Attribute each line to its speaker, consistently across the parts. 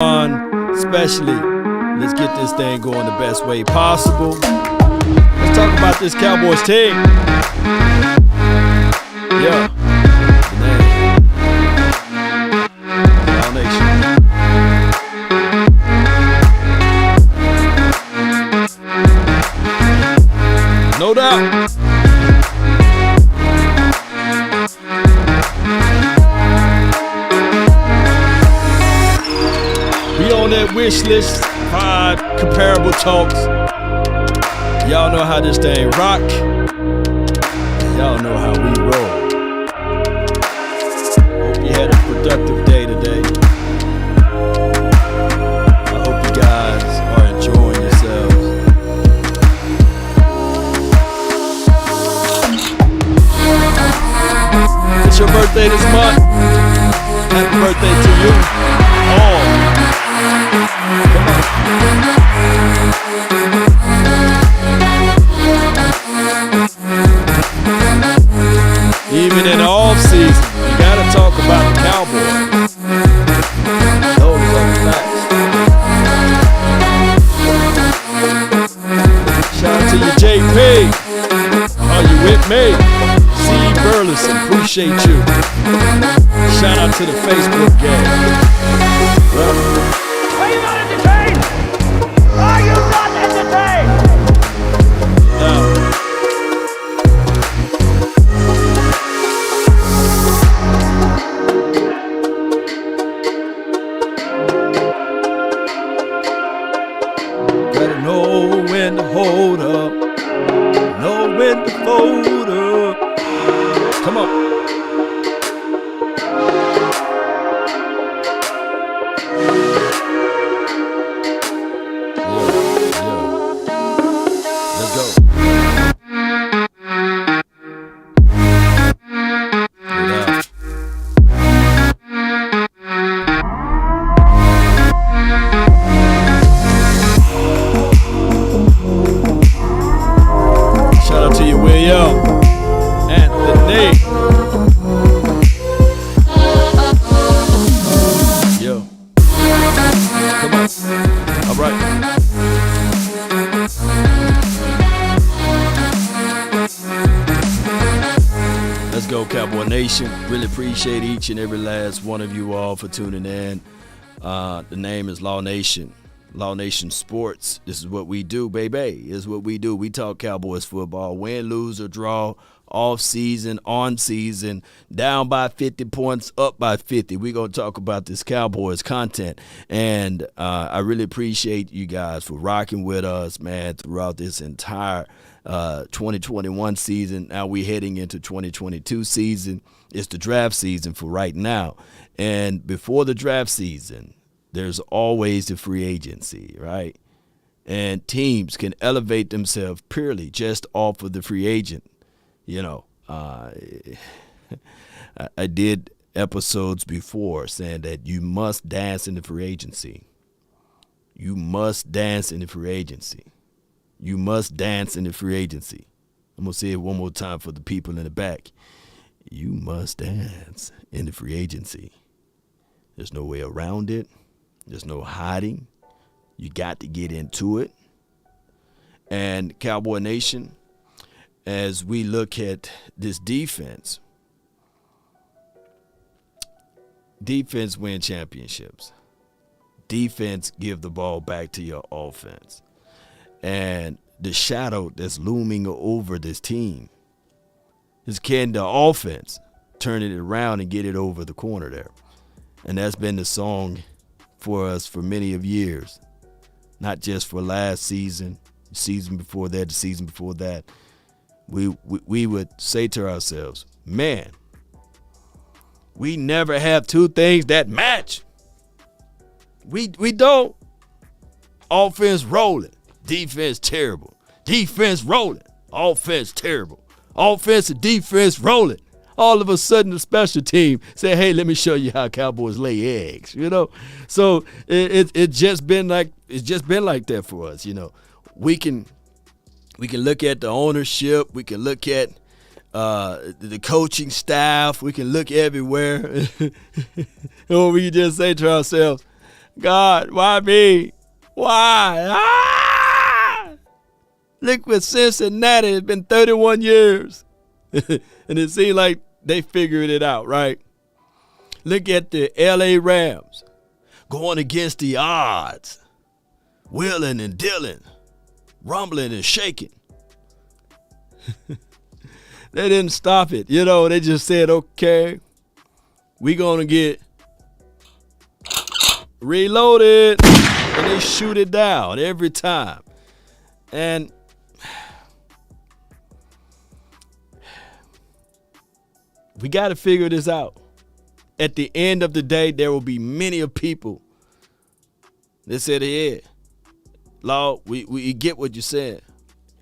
Speaker 1: on, especially. Let's get this thing going the best way possible. Let's talk about this Cowboys team. Yeah. All Nation. No doubt. We on that Wishlist pod, comparable talks. Y'all know how this thing rock. Y'all know how we roll. Hope you had a productive day today. I hope you guys are enjoying yourselves. It's your birthday this month. Happy birthday to you all. Come on. Even in the offseason, you gotta talk about the Cowboys. Those are the facts. Shout out to you, JP. Are you with me? C. Burleson, appreciate you. Shout out to the Facebook gang.
Speaker 2: Are you not entertained? Are you not entertained?
Speaker 1: No. Gotta know when to hold up, know when to fold up. Come on. Really appreciate each and every last one of you all for tuning in. The name is Law Nation. Law Nation Sports. This is what we do, baby. This is what we do. We talk Cowboys football. Win, lose, or draw. Off season, on season. Down by 50 points, up by 50. We're going to talk about this Cowboys content. And I really appreciate you guys for rocking with us, man, throughout this entire 2021 season. Now we're heading into 2022 season. It's the draft season for right now. And before the draft season, there's always the free agency, right? And teams can elevate themselves purely just off of the free agent. You know, I did episodes before saying that you must dance in the free agency. You must dance in the free agency. You must dance in the free agency. I'm going to say it one more time for the people in the back. You must dance in the free agency. There's no way around it. There's no hiding. You got to get into it. And Cowboy Nation, as we look at this defense win championships. Defense give the ball back to your offense. And the shadow that's looming over this team is can the offense turn it around and get it over the corner there. And that's been the song for us for many of years. Not just for last season, the season before that, the season before that. We would say to ourselves, man, we never have two things that match. We don't. Offense rolling, defense terrible. Defense rolling, offense terrible. Offense and defense rolling. All of a sudden, the special team say, "Hey, let me show you how Cowboys lay eggs." You know, so it's just been like that for us. You know, we can look at the ownership, we can look at the coaching staff, we can look everywhere, or we can just say to ourselves, God, why me? Why? Ah! Look, with Cincinnati, it's been 31 years. And it seems like they figured it out, right? Look at the L.A. Rams going against the odds, wheeling and dealing, rumbling and shaking. They didn't stop it. You know, they just said, okay, we're going to get reloaded. And they shoot it down every time. And we got to figure this out. At the end of the day, there will be many of people that said, yeah, Lord, we get what you said.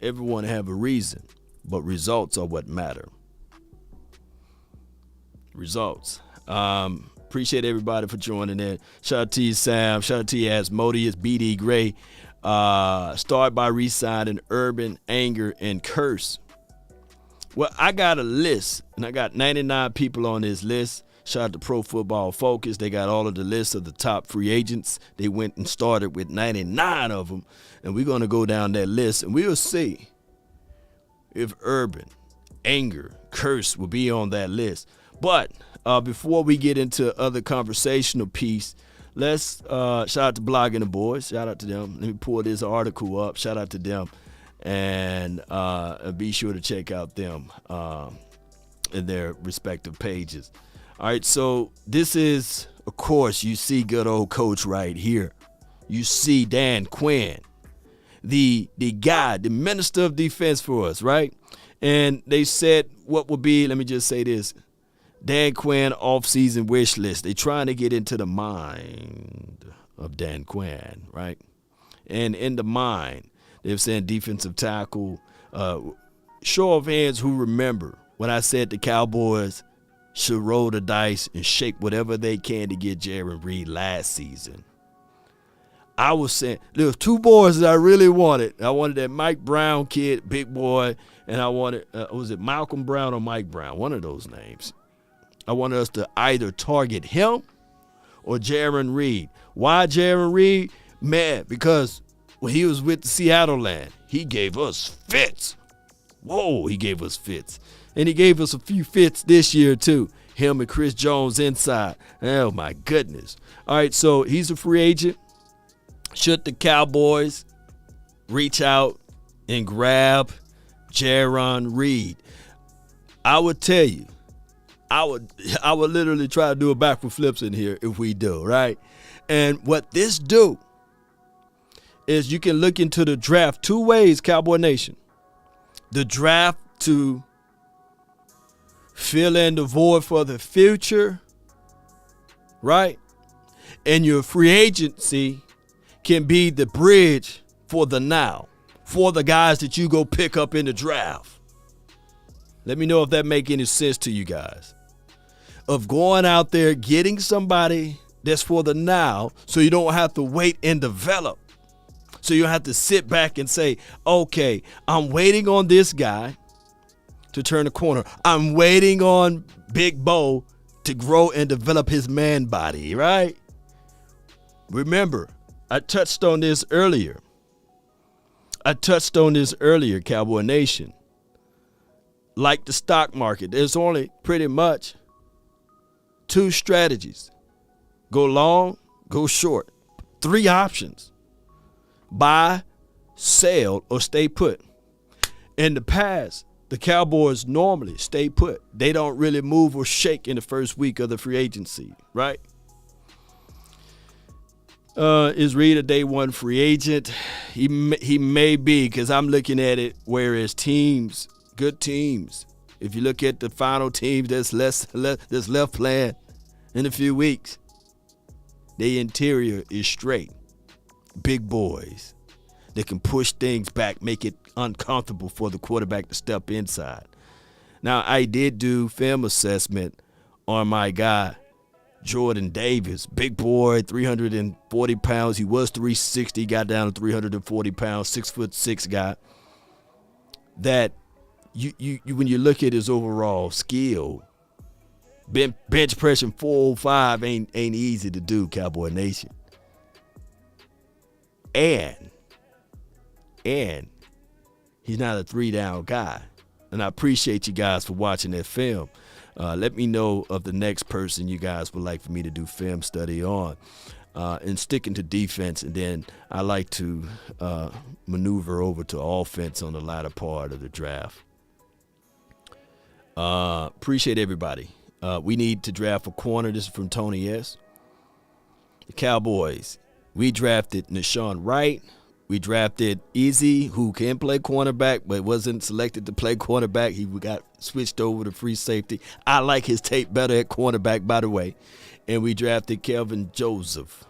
Speaker 1: Everyone have a reason, but results are what matter. Results. Appreciate everybody for joining in. Shout out to you, Sam. Shout out to you, Asmodeus, BD Gray. Start by re-signing Urban, Anger, and Curse. Well, I got a list, and I got 99 people on this list. Shout out to Pro Football Focus. They got all of the lists of the top free agents. They went and started with 99 of them, and we're going to go down that list, and we'll see if Urban, Anger, Curse will be on that list. But before we get into other conversational piece, let's shout out to Blogging the Boys. Shout out to them. Let me pull this article up. Shout out to them. And be sure to check out them in their respective pages. All right, so this is, of course, you see good old coach right here. You see Dan Quinn, the guy, the minister of defense for us, right? And they said what would be, let me just say this, Dan Quinn offseason wish list. They trying to get into the mind of Dan Quinn, right? And in the mind, they're saying defensive tackle. Show of hands who remember when I said the Cowboys should roll the dice and shake whatever they can to get Jaron Reed last season. I was saying there was two boys that I really wanted. I wanted that Mike Brown kid, big boy, and I wanted, was it Malcolm Brown or Mike Brown? One of those names. I wanted us to either target him or Jaron Reed. Why Jaron Reed? Man, because when he was with the Seattle Land, he gave us fits. Whoa, he gave us fits. And he gave us a few fits this year, too. Him and Chris Jones inside. Oh, my goodness. All right, so he's a free agent. Should the Cowboys reach out and grab Jaron Reed? I would tell you, I would literally try to do a backward flips in here if we do, right? And what this do is you can look into the draft two ways, Cowboy Nation. The draft to fill in the void for the future, right? And your free agency can be the bridge for the now, for the guys that you go pick up in the draft. Let me know if that make any sense to you guys. Of going out there, getting somebody that's for the now so you don't have to wait and develop. So you have to sit back and say, okay, I'm waiting on this guy to turn the corner. I'm waiting on Big Bo to grow and develop his man body, right? Remember, I touched on this earlier. Cowboy Nation. Like the stock market, there's only pretty much two strategies. Go long, go short. Three options. Buy, sell, or stay put. In the past, the Cowboys normally stay put. They don't really move or shake in the first week of the free agency, right? Is Reed a day one free agent? He may be, because I'm looking at it whereas teams, good teams, if you look at the final teams that's left playing in a few weeks, the interior is straight. Big boys that can push things back, make it uncomfortable for the quarterback to step inside. Now, I did do film assessment on my guy, Jordan Davis. Big boy, 340 pounds. He was 360, got down to 340 pounds, 6'6" guy. That you when you look at his overall skill, bench pressing 405 ain't easy to do, Cowboy Nation. And he's not a 3-down guy. And I appreciate you guys for watching that film. Let me know of the next person you guys would like for me to do film study on. And sticking to defense, and then I like to maneuver over to offense on the latter part of the draft. Appreciate everybody. We need to draft a corner. This is from Tony S. The Cowboys. We drafted Nashawn Wright. We drafted Easy, who can play cornerback, but wasn't selected to play cornerback. He got switched over to free safety. I like his tape better at cornerback, by the way. And we drafted Kelvin Joseph.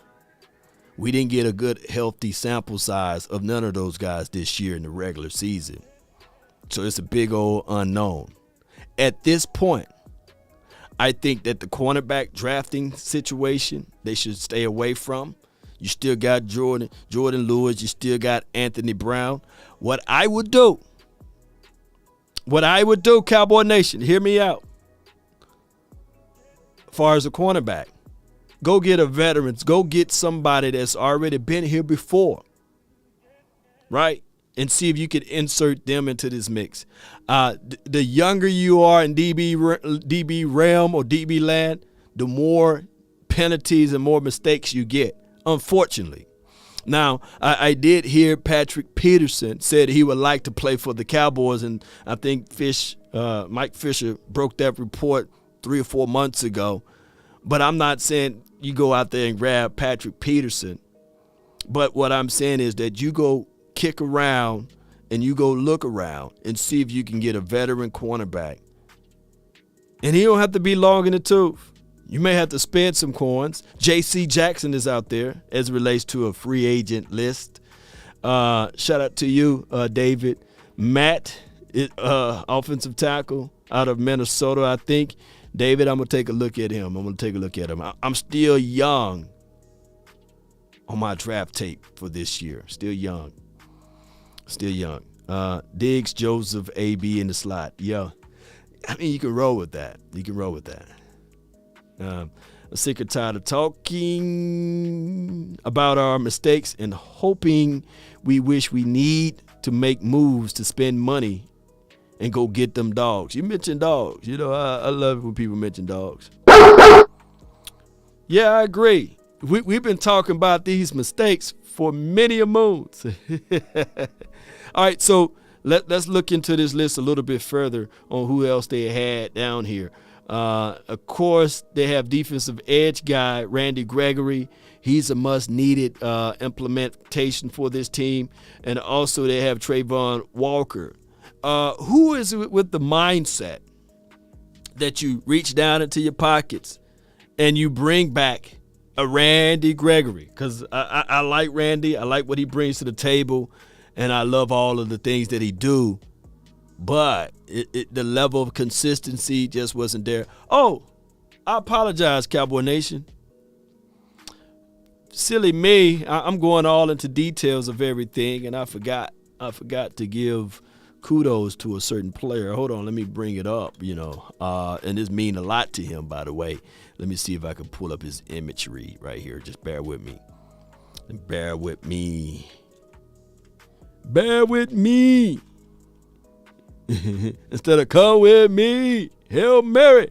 Speaker 1: We didn't get a good, healthy sample size of none of those guys this year in the regular season. So it's a big old unknown. At this point, I think that the cornerback drafting situation, they should stay away from. You still got Jordan Lewis. You still got Anthony Brown. What I would do, Cowboy Nation, hear me out. As far as a cornerback, go get a veteran. Go get somebody that's already been here before, right? And see if you could insert them into this mix. The younger you are in DB realm or DB land, the more penalties and more mistakes you get, unfortunately. Now, I did hear Patrick Peterson said he would like to play for the Cowboys, and I think Mike Fisher broke that report 3 or 4 months ago. But I'm not saying you go out there and grab Patrick Peterson. But what I'm saying is that you go kick around and you go look around and see if you can get a veteran cornerback. And he don't have to be long in the tooth. You may have to spend some coins. J.C. Jackson is out there as it relates to a free agent list. Shout out to you, David. Matt, offensive tackle out of Minnesota, I think. David, I'm going to take a look at him. I'm still young on my draft tape for this year. Still young. Diggs, Joseph, AB in the slot. Yeah. I mean, you can roll with that. I'm sick and tired of talking about our mistakes and hoping we wish we need to make moves to spend money and go get them dogs. You mentioned dogs. You know, I love it when people mention dogs. Yeah, I agree. We've been talking about these mistakes for many a moons. All right, so let's look into this list a little bit further on who else they had down here. Of course, they have defensive edge guy Randy Gregory. He's a must-needed implementation for this team. And also they have Trayvon Walker. Who is it with the mindset that you reach down into your pockets and you bring back a Randy Gregory? Because I like Randy. I like what he brings to the table, and I love all of the things that he do. But the level of consistency just wasn't there. Oh, I apologize, Cowboy Nation. Silly me. I'm going all into details of everything, and I forgot to give kudos to a certain player. Hold on, let me bring it up, and this mean a lot to him, by the way. Let me see if I can pull up his imagery right here. Just bear with me. Instead of come with me, Hail Mary,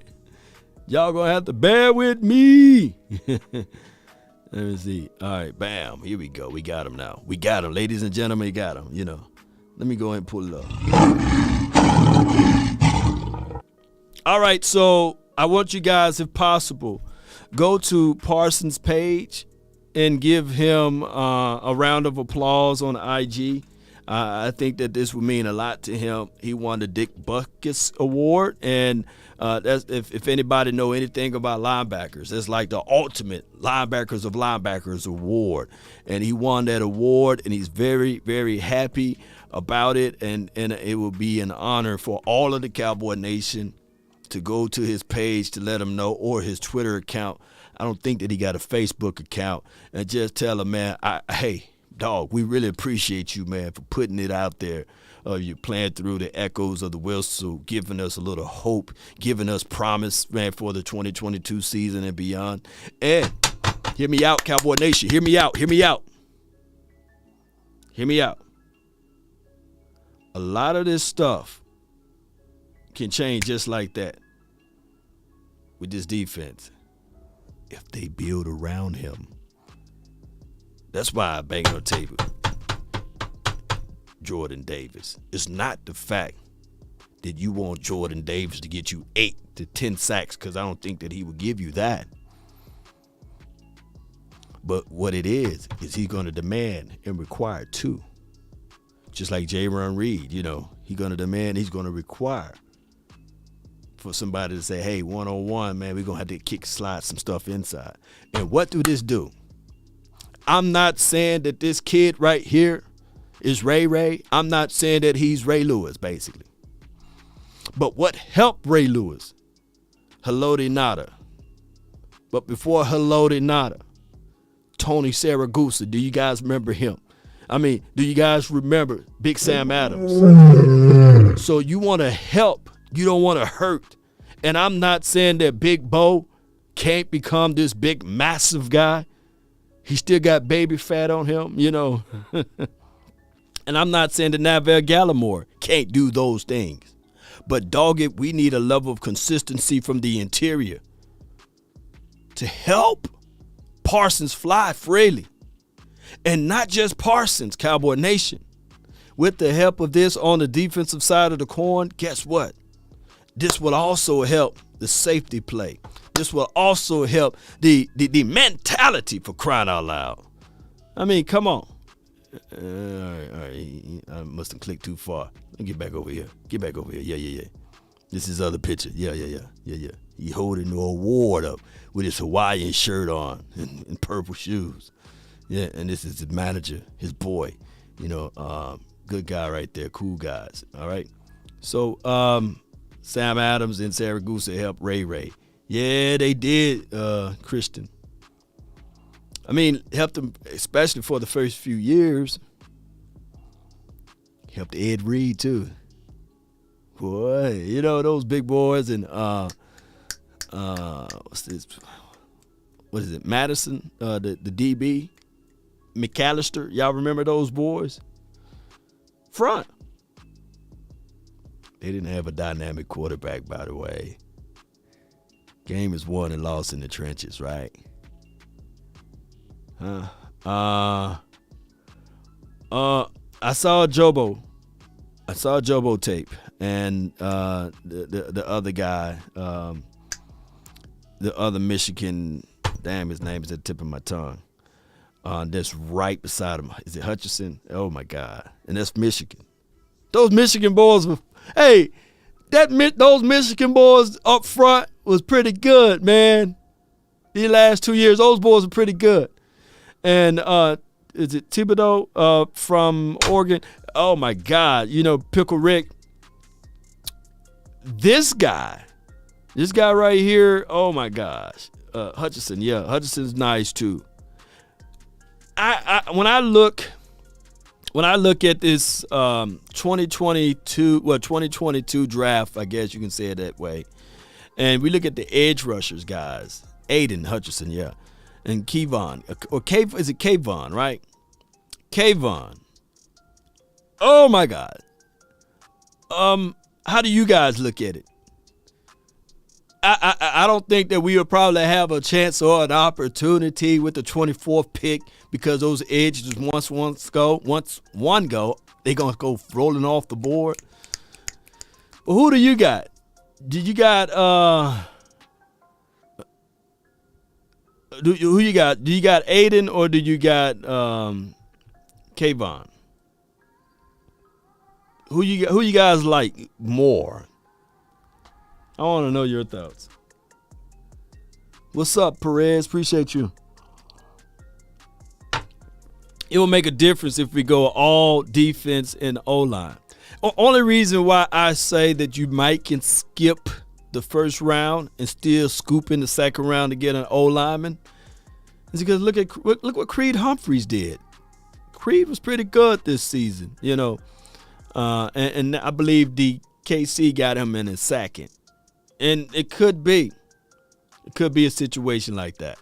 Speaker 1: y'all gonna have to bear with me. Let me see. All right, bam, here we go. We got him now. We got him, ladies and gentlemen, we got him, Let me go ahead and pull it up. All right, so I want you guys, if possible, go to Parsons' page and give him a round of applause on IG. I think that this would mean a lot to him. He won the Dick Butkus Award, and that's if anybody know anything about linebackers, that's like the ultimate linebackers of linebackers award. And he won that award, and he's very, very happy about it, and it will be an honor for all of the Cowboy Nation to go to his page to let him know, or his Twitter account. I don't think that he got a Facebook account, and just tell him, man, hey, dog, we really appreciate you, man, for putting it out there. You're playing through the echoes of the whistle, giving us a little hope, giving us promise, man, for the 2022 season and beyond. And hear me out, Cowboy Nation. Hear me out. Hear me out. A lot of this stuff can change just like that with this defense if they build around him. That's why I bang on the table. Jordan Davis. It's not the fact that you want Jordan Davis to get you 8 to 10 sacks, because I don't think that he would give you that. But what it is he's going to demand and require 2. Just like J-Ron Reed, he's going to demand, he's going to require for somebody to say, hey, one-on-one, man, we're going to have to slide some stuff inside. And what do this do? I'm not saying that this kid right here is Ray. I'm not saying that he's Ray Lewis, basically. But what helped Ray Lewis? Haloti Ngata. But before Haloti Ngata, Tony Saragusa, do you guys remember him? I mean, do you guys remember Big Sam Adams? So you want to help. You don't want to hurt. And I'm not saying that Big Bo can't become this big, massive guy. He still got baby fat on him, And I'm not saying that Neville Gallimore can't do those things. But, dog it, we need a level of consistency from the interior to help Parsons fly freely. And not just Parsons, Cowboy Nation. With the help of this on the defensive side of the coin, guess what? This will also help the safety play. This will also help the mentality, for crying out loud. I mean, come on. All right. I must have clicked too far. Let me get back over here. Yeah. This is other picture. Yeah. He holding the award up with his Hawaiian shirt on and purple shoes. Yeah, and this is his manager, his boy. Good guy right there. Cool guys. All right. So Sam Adams and Saragusa helped Ray. Yeah, they did, Christian. I mean, helped him, especially for the first few years. Helped Ed Reed, too. Boy, those big boys and, what's this? What is it? Madison, the DB. McAllister. Y'all remember those boys? Front. They didn't have a dynamic quarterback, by the way. Game is won and lost in the trenches, right? I saw Jobo. Tape, and the other guy, the other Michigan. Damn, his name is at the tip of my tongue. That's right beside him. Is it Hutchinson? Oh my God! And that's Michigan. Those Michigan boys were. Hey, those Michigan boys up front was pretty good, man. These last 2 years, those boys are pretty good. And is it Thibodeau from Oregon? Oh my God! Pickle Rick. This guy right here. Oh my gosh, Hutchinson. Yeah, Hutchinson's nice too. When I look at this 2022 draft, I guess you can say it that way, and we look at the edge rushers guys, Aiden Hutchinson, yeah, and Kiwan, is it Kiwan, right? Kiwan. Oh my God. How do you guys look at it? I don't think that we will probably have a chance or an opportunity with the 24th pick, because those edges once one go, they're going to go rolling off the board. But who do you got? Do you got who you got? Do you got Aiden or do you got Kayvon? Who you guys like more? I want to know your thoughts. What's up, Perez? Appreciate you. It will make a difference if we go all defense and O-line. Only reason why I say that you might can skip the first round and still scoop in the second round to get an O-lineman is because look what Creed Humphreys did. Creed was pretty good this season, and I believe the KC got him in his second. And it could be a situation like that.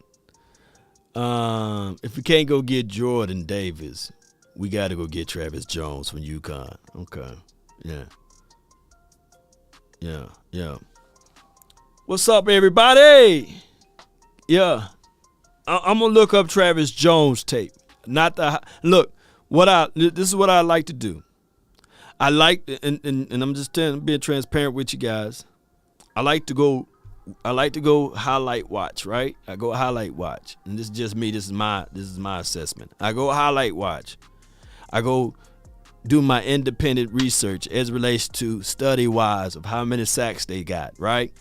Speaker 1: If we can't go get Jordan Davis, We got to go get Travis Jones from UConn. Okay. Yeah. What's up, everybody? Yeah. I'm going to look up Travis Jones tape. This is what I like to do. I like, and I'm just being transparent with you guys. I like to go highlight watch, right? I go highlight watch. And this is just me. This is my assessment. I go highlight watch. I go do my independent research as it relates to study-wise of how many sacks they got, right?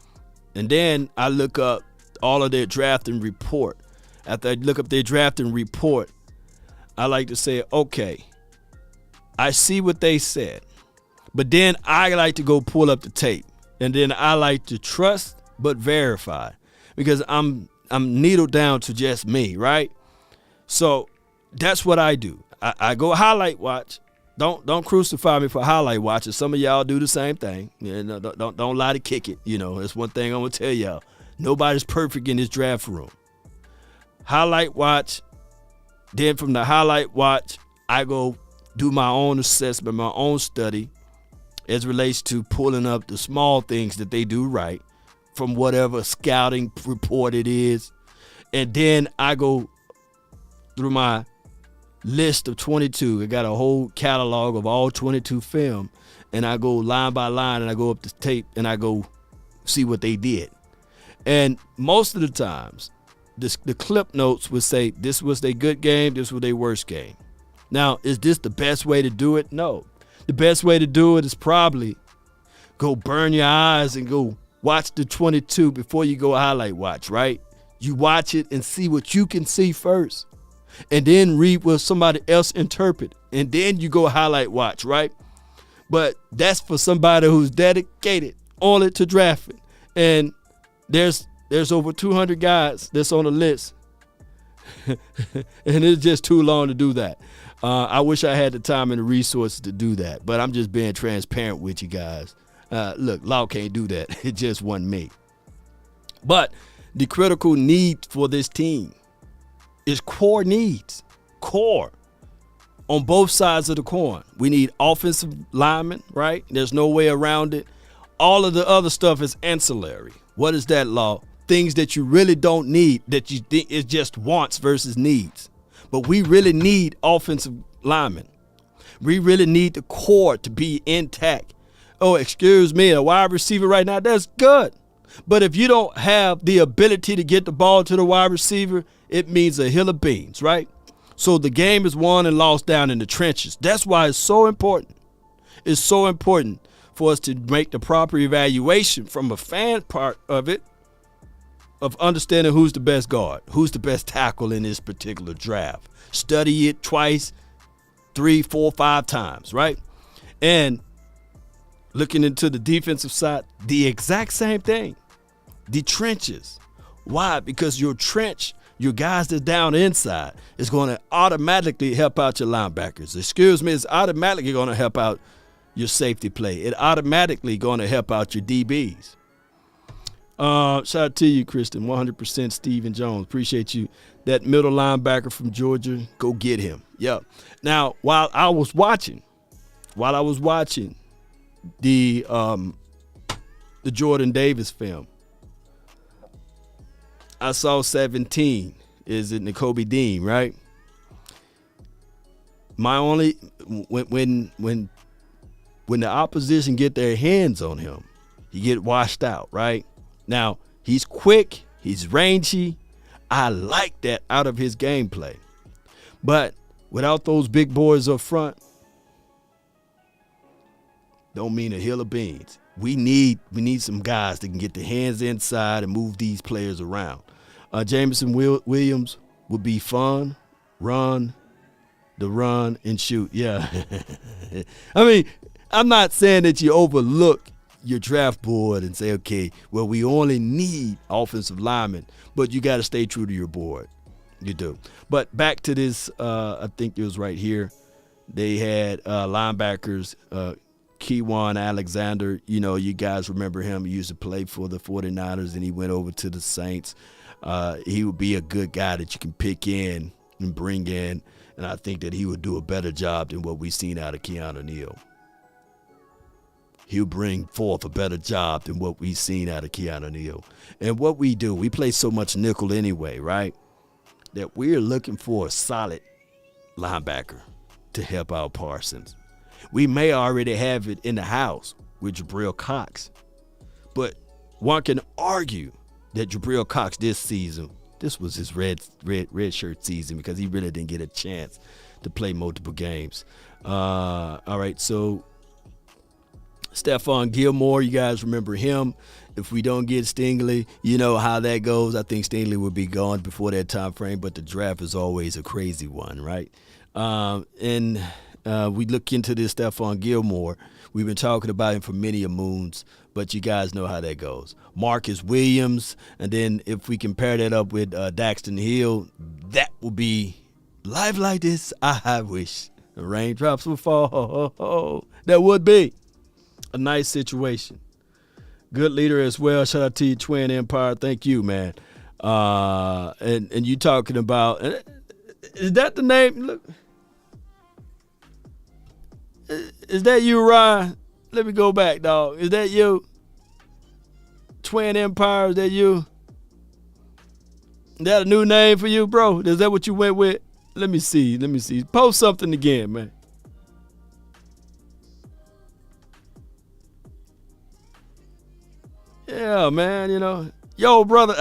Speaker 1: And then I look up all of their drafting report. After I look up their drafting report, I like to say, okay, I see what they said. But then I like to go pull up the tape. And then I like to trust but verify. Because I'm needled down to just me, right? So that's what I do. I go highlight watch. Don't crucify me for highlight watching. Some of y'all do the same thing. Don't lie to kick it. That's one thing I'm gonna tell y'all. Nobody's perfect in this draft room. Highlight watch. Then from the highlight watch, I go do my own assessment, my own study, as relates to pulling up the small things that they do right from whatever scouting report it is, and then I go through my list of 22. I got a whole catalog of all 22 film, and I go line by line, and I go up the tape, and I go see what they did. And most of the times, the clip notes would say this was their good game, this was their worst game. Now, is this the best way to do it? No. The best way to do it is probably go burn your eyes and go watch the 22 before you go highlight watch, right? You watch it and see what you can see first. And then read what somebody else interpret. And then you go highlight watch, right? But that's for somebody who's dedicated only to drafting. And there's over 200 guys that's on the list. And it's just too long to do that. I wish I had the time and the resources to do that. But I'm just being transparent with you guys. Look, Law can't do that. It just wasn't me. But the critical need for this team is core needs. Core. On both sides of the coin. We need offensive linemen, right? There's no way around it. All of the other stuff is ancillary. What is that, Law? Things that you really don't need, that you think is just wants versus needs. But we really need offensive linemen. We really need the core to be intact. Oh, excuse me, a wide receiver right now, that's good. But if you don't have the ability to get the ball to the wide receiver, it means a hill of beans, right? So the game is won and lost down in the trenches. That's why it's so important. It's so important for us to make the proper evaluation from a fan part of it, of understanding who's the best guard, who's the best tackle in this particular draft. Study it twice, 3, 4, 5 times, right? And looking into the defensive side, the exact same thing. The trenches. Why? Because your trench, your guys that's down inside, is going to automatically help out your linebackers. Excuse me, it's automatically going to help out your safety play. It automatically going to help out your DBs. Shout out to you, Kristen. 100% Stephen Jones. Appreciate you. That middle linebacker from Georgia, go get him. Yeah. Now, while I was watching the Jordan Davis film, I saw 17. Is it Nakobe Dean, right? My only when the opposition get their hands on him, he get washed out, right? Now, he's quick, he's rangy. I like that out of his gameplay. But without those big boys up front, don't mean a hill of beans. We need some guys that can get their hands inside and move these players around. Jameson Williams would be fun. Run and shoot. Yeah. I mean, I'm not saying that you overlook your draft board and say, okay, well, we only need offensive linemen, but you got to stay true to your board. You do. But back to this, I think it was right here. They had linebackers, Kiwan Alexander. You know, you guys remember him. He used to play for the 49ers, and he went over to the Saints. He would be a good guy that you can pick in and bring in And I think that he would do a better job than what we've seen out of Keanu Neal. He'll bring forth a better job than what we've seen out of Keanu Neal. And what we do, we play so much nickel anyway, right? That we're looking for a solid linebacker to help out Parsons. We may already have it in the house with Jabril Cox. But one can argue that Jabril Cox this season, this was his red shirt season because he really didn't get a chance to play multiple games. All right, so Stefan Gilmore, you guys remember him. If we don't get Stingley, you know how that goes. I think Stingley will be gone before that time frame, but the draft is always a crazy one, right? And we look into this Stefan Gilmore. We've been talking about him for many a moons, but you guys know how that goes. Marcus Williams, and then if we compare that up with Daxton Hill, that will be life like this. I wish the raindrops would fall. That would be a nice situation. Good leader as well. Shout out to you, Twin Empire. Thank you, man. And you talking about, is that the name? Look, is that you, Ryan? Let me go back, dog. Is that you? Twin Empire, is that you? Is that a new name for you, bro? Is that what you went with? Let me see. Post something again, man. Yeah, man, you know. Yo, brother.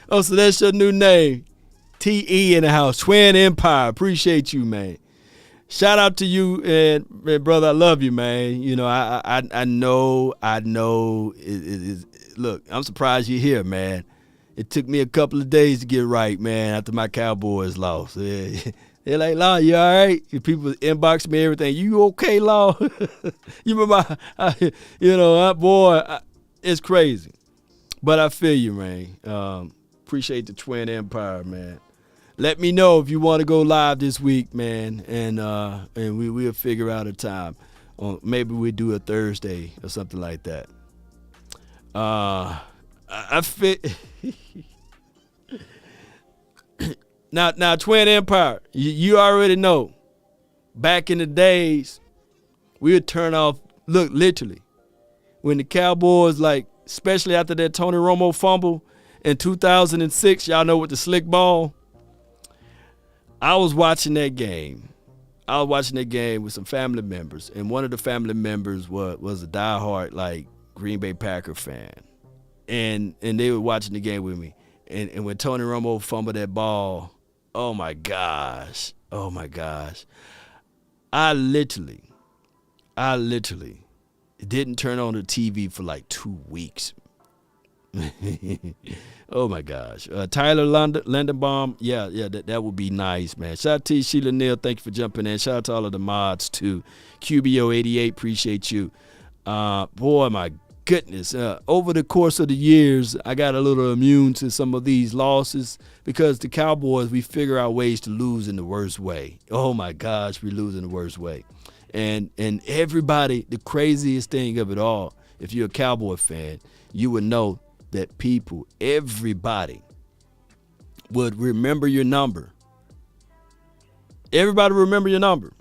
Speaker 1: Oh, so that's your new name. T.E. in the house. Twin Empire. Appreciate you, man. Shout out to you, and brother, I love you, man. You know, I know. Look, I'm surprised you're here, man. It took me a couple of days to get right, man, after my Cowboys lost. Yeah. They're like, Law, you all right? People inbox me everything. You okay, Law? You remember, it's crazy. But I feel you, man. Appreciate the Twin Empire, man. Let me know if you want to go live this week, man, and we'll figure out a time. Maybe we'll do a Thursday or something like that. I fit. Now, Twin Empire, you already know. Back in the days, we would turn off. Look, literally, when the Cowboys, like, especially after that Tony Romo fumble in 2006, y'all know with the slick ball. I was watching that game. With some family members, and one of the family members was a diehard, like, Green Bay Packer fan, and they were watching the game with me. And when Tony Romo fumbled that ball, oh my gosh, I literally didn't turn on the TV for like 2 weeks. Oh my gosh. Tyler Lindenbaum, yeah, that would be nice, man. Shout out to you, Sheila Neal. Thank you for jumping in. Shout out to all of the mods too. QBO88, appreciate you. Boy, my goodness. Over the course of the years, I got a little immune to some of these losses because the Cowboys, we figure out ways to lose in the worst way. Oh my gosh, we lose in the worst way. And everybody, the craziest thing of it all, if you're a Cowboy fan, you would know that everybody would remember your number. Everybody remember your number.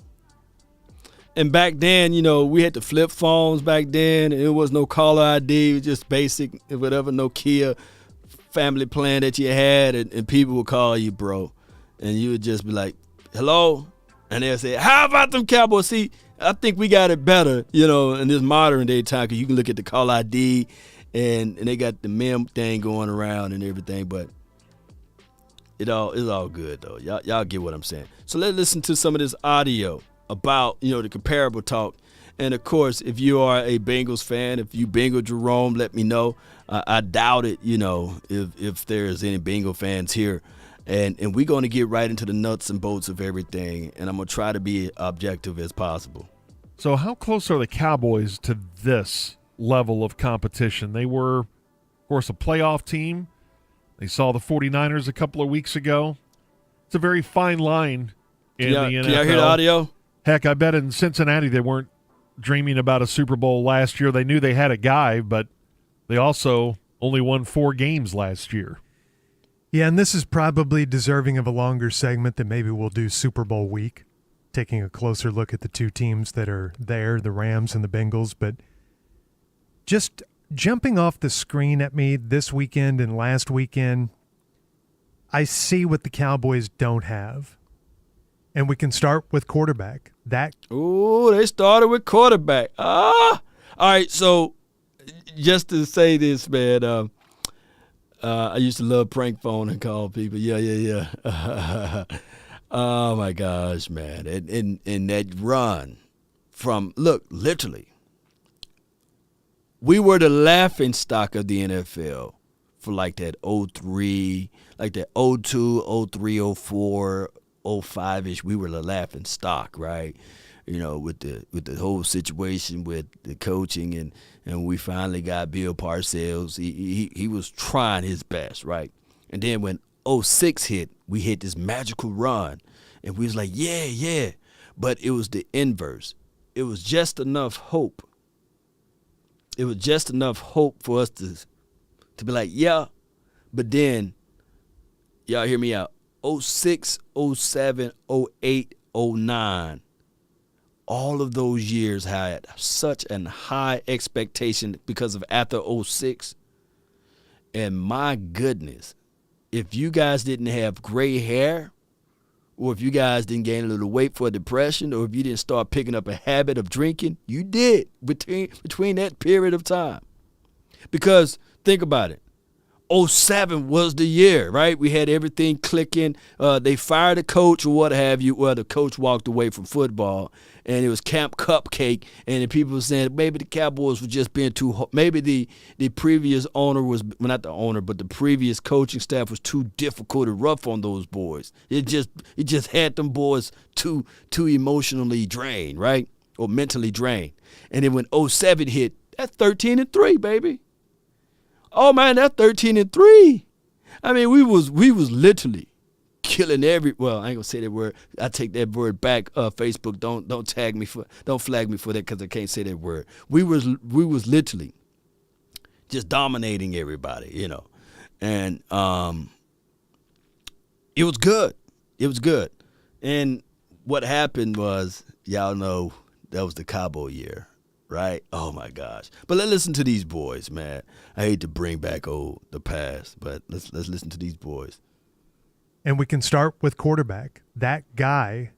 Speaker 1: And back then, we had the flip phones back then. And it was no caller ID. It was just basic, whatever Nokia family plan that you had. And people would call you, bro. And you would just be like, hello? And they'll say, how about them Cowboys? See, I think we got it better, in this modern day time, because you can look at the call ID and they got the mem thing going around and everything. But it's all good, though. Y'all get what I'm saying. So let's listen to some of this audio about, the comparable talk. And, of course, if you are a Bengals fan, if you Bengal Jerome, let me know. I doubt it, if there's any Bengal fans here. And we're going to get right into the nuts and bolts of everything, and I'm going to try to be objective as possible.
Speaker 3: So how close are the Cowboys to this level of competition? They were, of course, a playoff team. They saw the 49ers a couple of weeks ago. It's a very fine line in the NFL.
Speaker 1: Can y'all hear the audio?
Speaker 3: Heck, I bet in Cincinnati they weren't dreaming about a Super Bowl last year. They knew they had a guy, but they also only won 4 games last year.
Speaker 4: Yeah, and this is probably deserving of a longer segment that maybe we'll do Super Bowl week, taking a closer look at the two teams that are there, the Rams and the Bengals. But just jumping off the screen at me this weekend and last weekend, I see what the Cowboys don't have. And we can start with quarterback.
Speaker 1: Ooh, they started with quarterback. All right, so just to say this, man, I used to love prank phone and call people. Yeah. Oh, my gosh, man. And that run from, look, literally, we were the laughing stock of the NFL for like that 03, like that 02, 03, 04, 05-ish. We were the laughing stock, right? You know, with the whole situation with the coaching and we finally got Bill Parcells. He was trying his best, right? And then when 06 hit, we hit this magical run and we was like, yeah. But it was the inverse. It was just enough hope. It was just enough hope for us to be like, yeah, but then, y'all hear me out, 06, 07, 08, 09, all of those years had such a high expectation because of after 06. And my goodness, if you guys didn't have gray hair, or if you guys didn't gain a little weight for depression, or if you didn't start picking up a habit of drinking, you did between that period of time. Because think about it. 07 was the year, right? We had everything clicking. They fired a coach or what have you. Well, the coach walked away from football, and it was Camp Cupcake. And then people were saying maybe the Cowboys were just being too. Maybe the previous owner was, well, not the owner, but the previous coaching staff was too difficult and rough on those boys. It just had them boys too emotionally drained, right, or mentally drained. And then when 07 hit, that's 13-3, baby. Oh man, that's 13-3. I mean, we was literally killing well, I ain't gonna say that word. I take that word back. Facebook, don't flag me for that because I can't say that word. We was literally just dominating everybody, you know, and it was good. It was good. And what happened was, y'all know, that was the Cowboy year. Right? Oh, my gosh. But let's listen to these boys, man. I hate to bring back the past, but let's listen to these boys.
Speaker 4: And we can start with quarterback. That guy,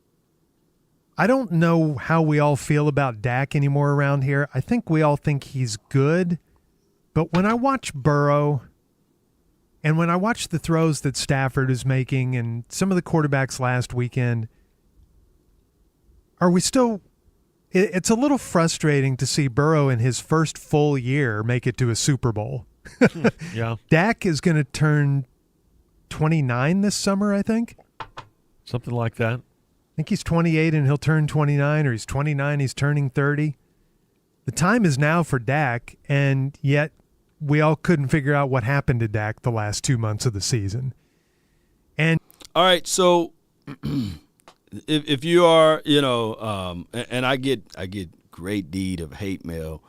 Speaker 4: I don't know how we all feel about Dak anymore around here. I think we all think he's good. But when I watch Burrow and when I watch the throws that Stafford is making and some of the quarterbacks last weekend, are we still... It's a little frustrating to see Burrow in his first full year make it to a Super Bowl.
Speaker 3: Yeah.
Speaker 4: Dak is going to turn 29 this summer, I think.
Speaker 3: Something like that.
Speaker 4: I think he's 28 and he'll turn 29, or he's 29, he's turning 30. The time is now for Dak, and yet we all couldn't figure out what happened to Dak the last 2 months of the season. And
Speaker 1: all right, so if you are, you know, and I get great deed of hate mail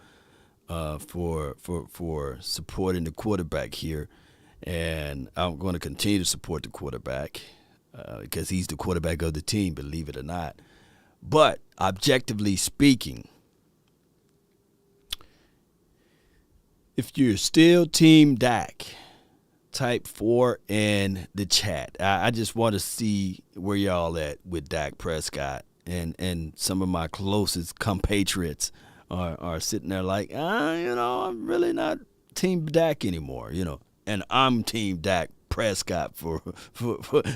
Speaker 1: for supporting the quarterback here, and I'm going to continue to support the quarterback because he's the quarterback of the team, believe it or not. But objectively speaking, if you're still Team Dak, type 4 in the chat. I just want to see where y'all at with Dak Prescott. And some of my closest compatriots are sitting there like, you know, I'm really not Team Dak anymore, you know. And I'm Team Dak Prescott for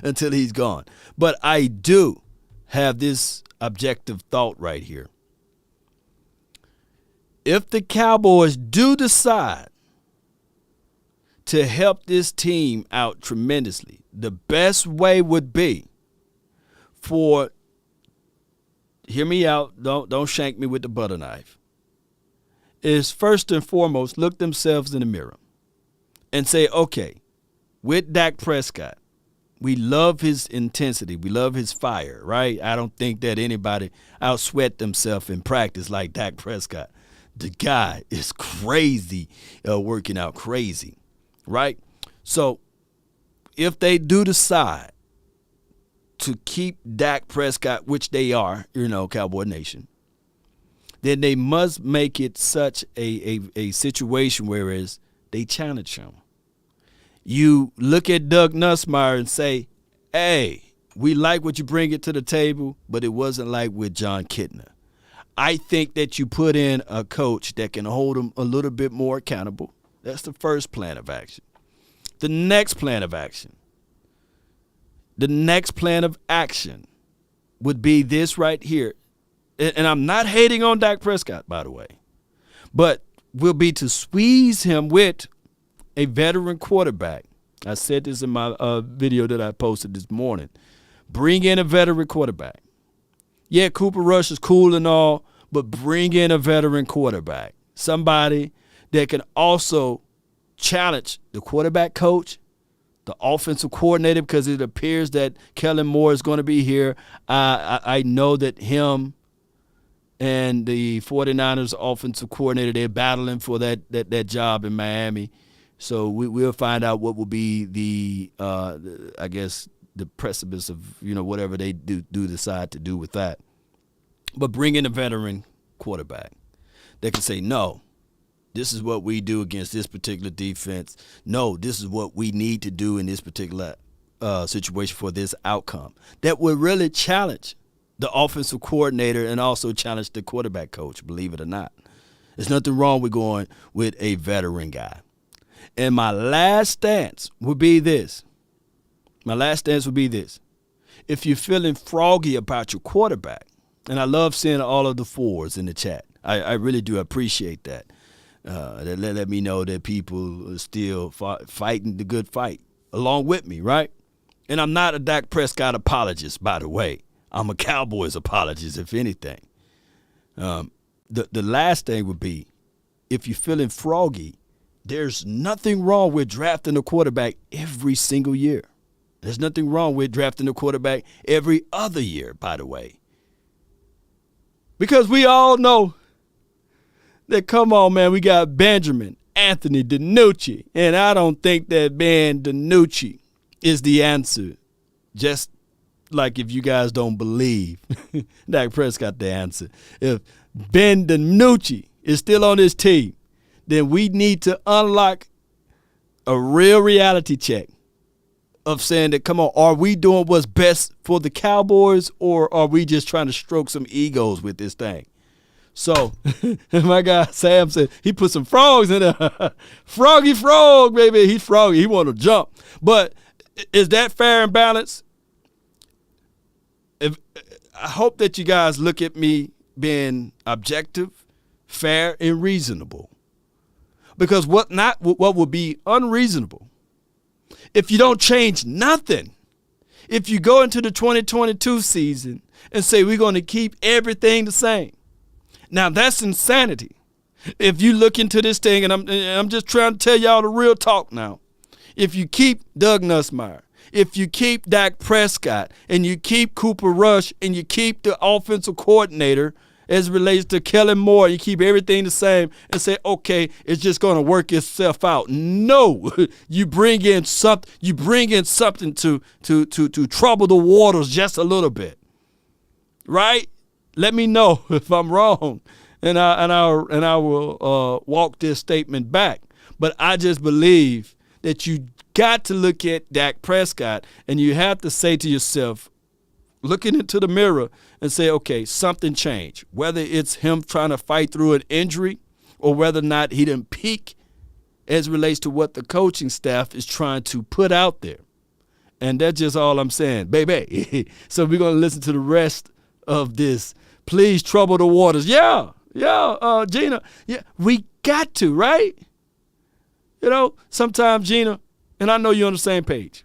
Speaker 1: until he's gone. But I do have this objective thought right here. If the Cowboys do decide to help this team out tremendously, the best way would be for, hear me out, don't shank me with the butter knife, is first and foremost look themselves in the mirror and say, okay, with Dak Prescott, we love his intensity, we love his fire, right? I don't think that anybody outsweat themselves in practice like Dak Prescott. The guy is crazy, working out crazy. Right? So if they do decide to keep Dak Prescott, which they are, Cowboy Nation, then they must make it such a situation whereas they challenge him. You look at Doug Nussmeier and say, hey, we like what you bring it to the table, but it wasn't like with John Kitna. I think that you put in a coach that can hold him a little bit more accountable. That's the first plan of action. The next plan of action would be this right here. And I'm not hating on Dak Prescott, by the way, but will be to squeeze him with a veteran quarterback. I said this in my video that I posted this morning. Bring in a veteran quarterback. Yeah, Cooper Rush is cool and all, but bring in a veteran quarterback. Somebody that can also challenge the quarterback coach, the offensive coordinator, because it appears that Kellen Moore is going to be here. I know that him and the 49ers offensive coordinator, they're battling for that job in Miami. So we'll find out what will be the precipice of, whatever they do decide to do with that. But bring in a veteran quarterback that can say, no, this is what we do against this particular defense. No, this is what we need to do in this particular situation for this outcome. That would really challenge the offensive coordinator and also challenge the quarterback coach, believe it or not. There's nothing wrong with going with a veteran guy. And my last stance would be this. If you're feeling froggy about your quarterback, and I love seeing all of the fours in the chat. I really do appreciate that. That let me know that people are still fighting the good fight along with me, right? And I'm not a Dak Prescott apologist, by the way. I'm a Cowboys apologist, if anything. The last thing would be, if you're feeling froggy, there's nothing wrong with drafting a quarterback every single year. There's nothing wrong with drafting a quarterback every other year, by the way. Because we all know that, come on, man, we got Benjamin Anthony DiNucci, and I don't think that Ben DiNucci is the answer. Just like if you guys don't believe Dak Prescott the answer. If Ben DiNucci is still on this team, then we need to unlock a real reality check of saying that, come on, are we doing what's best for the Cowboys, or are we just trying to stroke some egos with this thing? So, my guy Sam said he put some frogs in there. Froggy frog, baby. He's froggy. He want to jump. But is that fair and balanced? I hope that you guys look at me being objective, fair, and reasonable. Because what would be unreasonable, if you don't change nothing, if you go into the 2022 season and say we're going to keep everything the same, now that's insanity. If you look into this thing, and I'm just trying to tell y'all the real talk now, if you keep Doug Nussmeier, if you keep Dak Prescott, and you keep Cooper Rush, and you keep the offensive coordinator as it relates to Kellen Moore, you keep everything the same and say, okay, it's just going to work itself out. No, you bring in something to trouble the waters just a little bit, right? Let me know if I'm wrong, and I will walk this statement back. But I just believe that you got to look at Dak Prescott, and you have to say to yourself, looking into the mirror, and say, okay, something changed. Whether it's him trying to fight through an injury, or whether or not he didn't peak as it relates to what the coaching staff is trying to put out there. And that's just all I'm saying, baby. So we're going to listen to the rest of this. Please trouble the waters. Yeah, Gina. Yeah, we got to, right? Sometimes, Gina, and I know you're on the same page.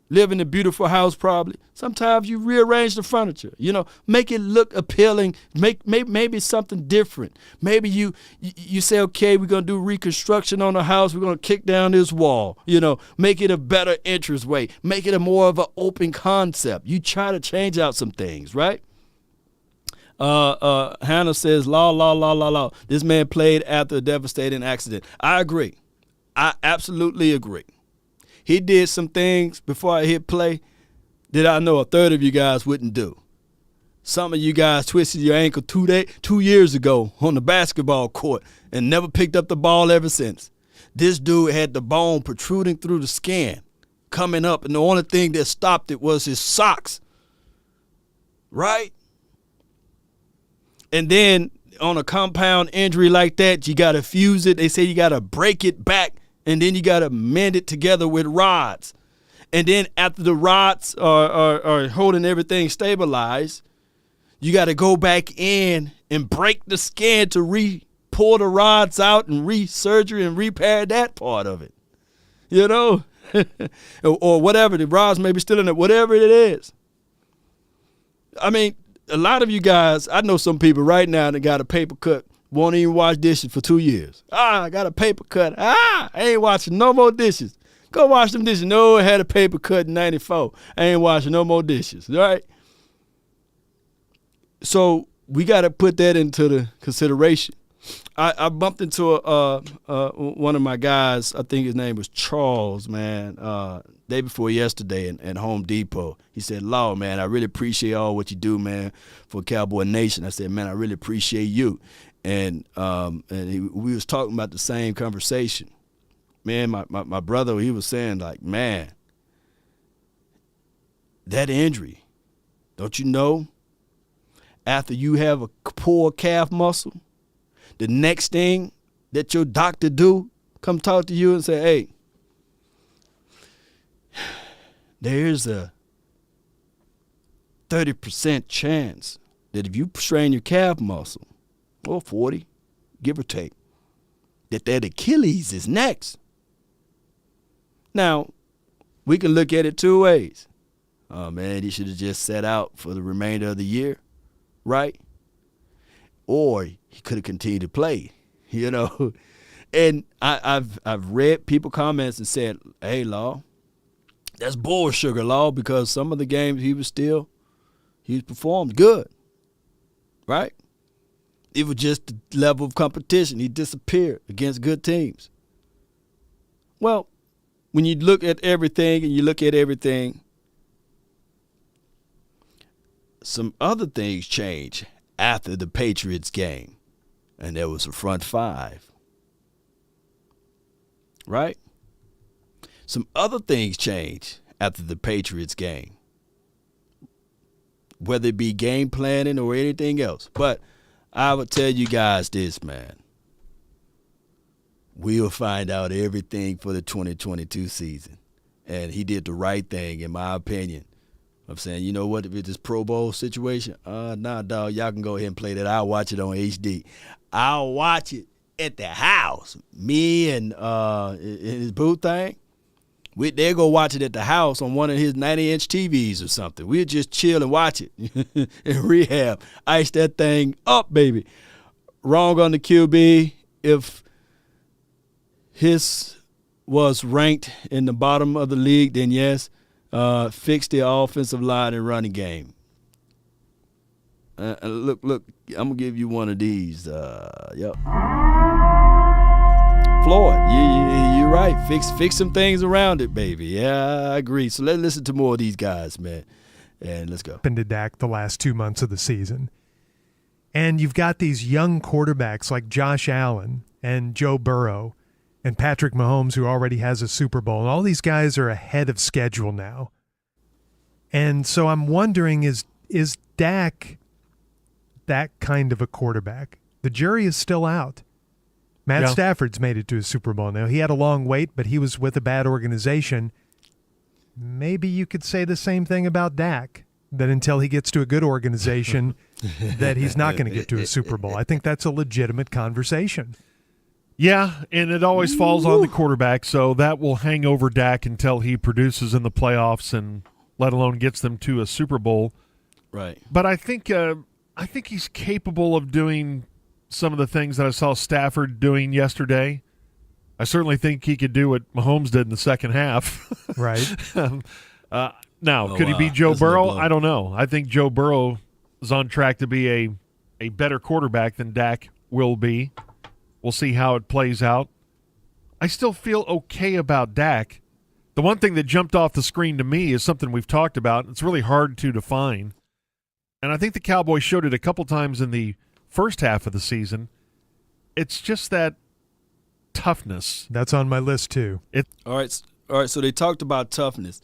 Speaker 1: Live in a beautiful house, probably. Sometimes you rearrange the furniture, make it look appealing, maybe something different. Maybe you say, okay, we're going to do reconstruction on the house. We're going to kick down this wall, make it a better entranceway, make it a more of an open concept. You try to change out some things, right? Hannah says, la. This man played after a devastating accident. I agree. I absolutely agree. he did some things before I hit play that I know a third of you guys wouldn't do. Some of you guys twisted your ankle 2 years ago on the basketball court and never picked up the ball ever since. This dude had the bone protruding through the skin, coming up, and the only thing that stopped it was his socks. Right? And then on a compound injury like that, you got to fuse it. They say you got to break it back, and then you got to mend it together with rods. And then after the rods are holding everything stabilized, you got to go back in and break the skin to pull the rods out and re-surgery and repair that part of it. You know? or whatever. The rods may be still in it, whatever it is. I mean, a lot of you guys, I know some people right now that got a paper cut, won't even wash dishes for 2 years. I got a paper cut. I ain't washing no more dishes. Go wash them dishes. No, I had a paper cut in 94. I ain't washing no more dishes, right? So we got to put that into the consideration. I bumped into one of my guys. I think his name was Charles, man, day before yesterday at Home Depot. He said, "Law, man, I really appreciate all what you do, man, for Cowboy Nation." I said, "Man, I really appreciate you." And we was talking about the same conversation. Man, my brother, he was saying, like, man, that injury, don't you know, after you have a poor calf muscle, the next thing that your doctor do, come talk to you and say, "Hey, there's a 30% chance that if you strain your calf muscle, or 40, give or take, that Achilles is next." Now, we can look at it two ways. Oh, man, he should have just sat out for the remainder of the year, right? Or he could have continued to play, you know. And I've read people comments and said, "Hey, Law, that's bull sugar, Law, because some of the games he performed good, right? It was just the level of competition. He disappeared against good teams." Well, when you look at everything, some other things change after the Patriots game, and there was a front five, right? Some other things change after the Patriots game, whether it be game planning or anything else. But I would tell you guys this, man. We'll find out everything for the 2022 season. And he did the right thing, in my opinion, of saying, you know what, with this Pro Bowl situation, nah, dog, y'all can go ahead and play that. I'll watch it on HD. I'll watch it at the house. Me and his boo thing, they'll go watch it at the house on one of his 90-inch TVs or something. We'll just chill and watch it in rehab. Ice that thing up, baby. Wrong on the QB. If his was ranked in the bottom of the league, then yes, fix the offensive line and running game. Look, I'm going to give you one of these. Yep. Floyd, you're right. Fix some things around it, baby. Yeah, I agree. So let's listen to more of these guys, man. And let's go.
Speaker 4: Been to Dak the last 2 months of the season. And you've got these young quarterbacks like Josh Allen and Joe Burrow and Patrick Mahomes, who already has a Super Bowl. And all these guys are ahead of schedule now. And so I'm wondering, is Dak that kind of a quarterback? The jury is still out. Matt Stafford's made it to a Super Bowl now. He had a long wait, but he was with a bad organization. Maybe you could say the same thing about Dak, that until he gets to a good organization, that he's not going to get to a Super Bowl. I think that's a legitimate conversation.
Speaker 3: Yeah, and it always falls on the quarterback, so that will hang over Dak until he produces in the playoffs and let alone gets them to a Super Bowl.
Speaker 1: Right.
Speaker 3: But I think he's capable of doing some of the things that I saw Stafford doing yesterday. I certainly think he could do what Mahomes did in the second half.
Speaker 4: Right.
Speaker 3: Now, could he beat Joe Burrow? I don't know. I think Joe Burrow is on track to be a better quarterback than Dak will be. We'll see how it plays out. I still feel okay about Dak The one thing that jumped off the screen to me is something we've talked about. It's really hard to define. And I think the Cowboys showed it a couple times in the first half of the season. It's just that toughness.
Speaker 4: That's on my list too.
Speaker 1: All right, so they talked about toughness.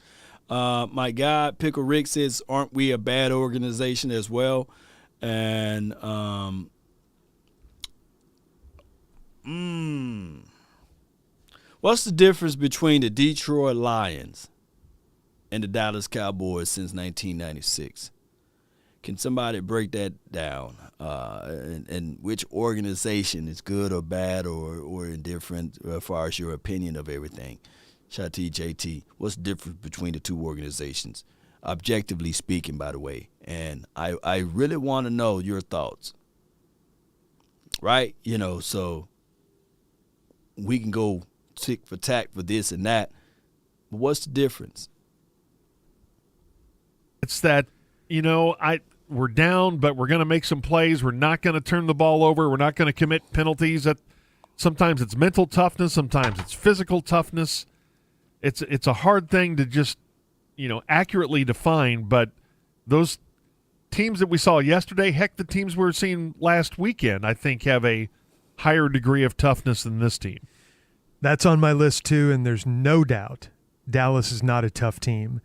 Speaker 1: My guy, Pickle Rick, says, aren't we a bad organization as well? And what's the difference between the Detroit Lions and the Dallas Cowboys since 1996? Can somebody break that down? And which organization is good or bad or indifferent as far as your opinion of everything? Shout out to you, JT. What's the difference between the two organizations? Objectively speaking, by the way. And I really want to know your thoughts. Right? So we can go tick for tack for this and that. But what's the difference?
Speaker 3: It's that, we're down, but we're going to make some plays. We're not going to turn the ball over. We're not going to commit penalties. Sometimes it's mental toughness. Sometimes it's physical toughness. It's a hard thing to just, accurately define. But those teams that we saw yesterday, heck, the teams we were seeing last weekend, I think have a higher degree of toughness than this team.
Speaker 4: That's on my list too, and there's no doubt Dallas is not a tough team.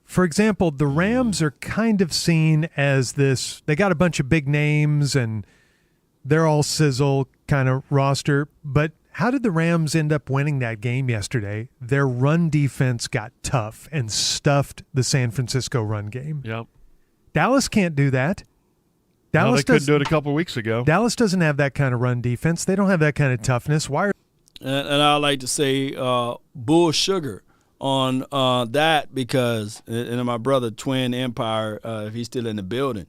Speaker 4: For example, the Rams are kind of seen as this, they got a bunch of big names and they're all sizzle kind of roster, but how did the Rams end up winning that game yesterday? Their run defense got tough and stuffed the San Francisco run game.
Speaker 3: Yep.
Speaker 4: Dallas can't do that.
Speaker 3: They couldn't do it a couple of weeks ago.
Speaker 4: Dallas doesn't have that kind of run defense. They don't have that kind of toughness. Why are
Speaker 1: And I like to say bull sugar on that because, and my brother Twin Empire, if he's still in the building,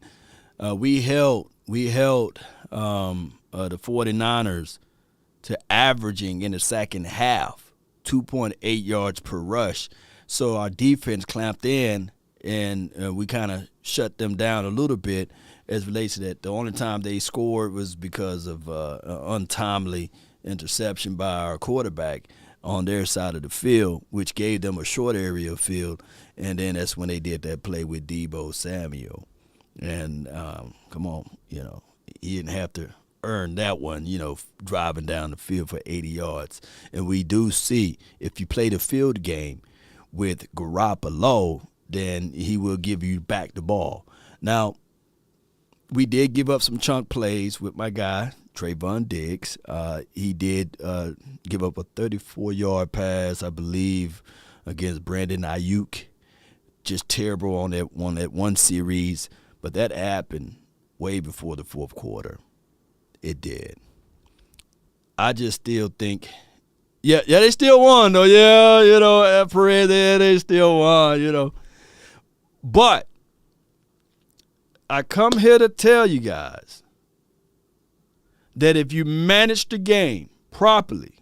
Speaker 1: we held the 49ers to averaging in the second half 2.8 yards per rush. So our defense clamped in, and we kind of shut them down a little bit as relates to that. The only time they scored was because of untimely interception by our quarterback on their side of the field, which gave them a short area of field, and then that's when they did that play with Deebo Samuel. And come on, he didn't have to earn that one, driving down the field for 80 yards. And we do see, if you play the field game with Garoppolo, then he will give you back the ball. Now, we did give up some chunk plays with my guy, Trayvon Diggs. He did give up a 34-yard pass, I believe, against Brandon Ayuk. Just terrible on that one series. But that happened way before the fourth quarter. It did. I just still think, they still won, though. At Perez, they still won, But I come here to tell you guys that if you manage the game properly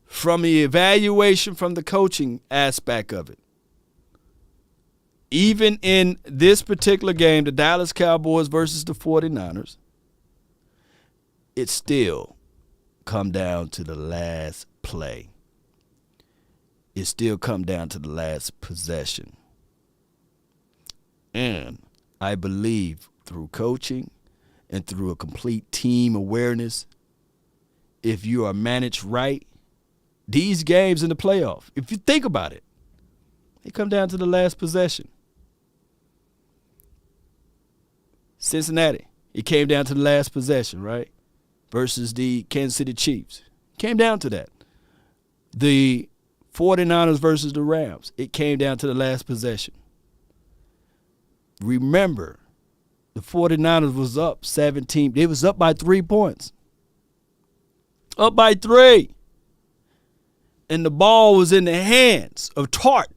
Speaker 1: from the evaluation from the coaching aspect of it, even in this particular game, the Dallas Cowboys versus the 49ers, it still come down to the last play. It still come down to the last possession. And I believe through coaching and through a complete team awareness, if you are managed right, these games in the playoff, if you think about it, they come down to the last possession. Cincinnati, it came down to the last possession, right? Versus the Kansas City Chiefs. Came down to that. The 49ers versus the Rams, it came down to the last possession. Remember, the 49ers was up 17. They was up by 3 points. Up by 3. And the ball was in the hands of Tart.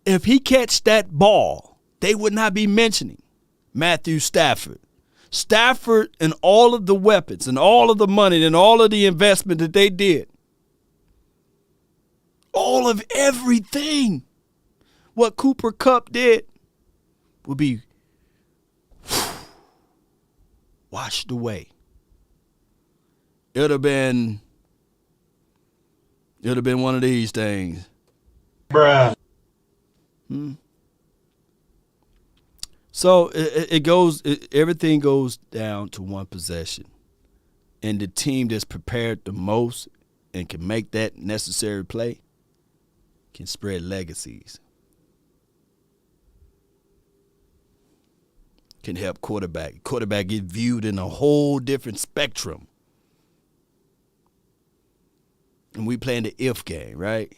Speaker 1: If he catch that ball, they would not be mentioning Matthew Stafford. Stafford and all of the weapons and all of the money and all of the investment that they did. All of everything. What Cooper Kupp did would be washed away. It would have been It would have been one of these things.
Speaker 2: Bruh.
Speaker 1: So everything goes down to one possession. And the team that's prepared the most and can make that necessary play can spread legacies. Can help quarterback. Quarterback get viewed in a whole different spectrum. And we playing the if game, right?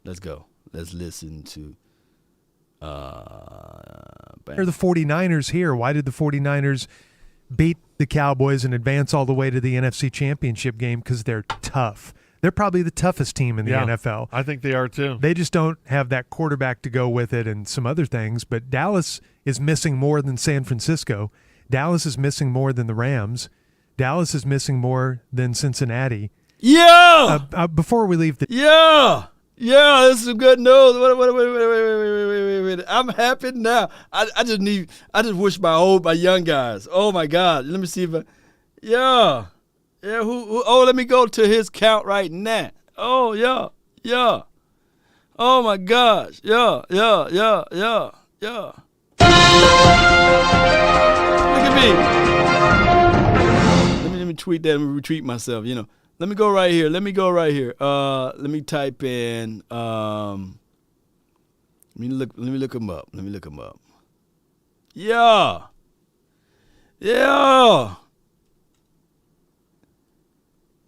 Speaker 1: Let's go. Let's listen to
Speaker 4: Are the 49ers here? Why did the 49ers beat the Cowboys and advance all the way to the NFC Championship game? Because they're tough. They're probably the toughest team in the NFL.
Speaker 3: I think they are too.
Speaker 4: They just don't have that quarterback to go with it and some other things. But Dallas is missing more than San Francisco. Dallas is missing more than the Rams. Dallas is missing more than Cincinnati.
Speaker 1: Yeah!
Speaker 4: Before we leave the
Speaker 1: Yeah! Yeah, this is some good news. Wait. I'm happy now. I just wish my young guys. Oh my God. Let me see if yeah. Yeah, who let me go to his count right now. Oh yeah. Oh my gosh. Yeah. Look at me. Let me tweet that and retweet myself, Let me go right here. Let me type in. Let me look him up. Yeah.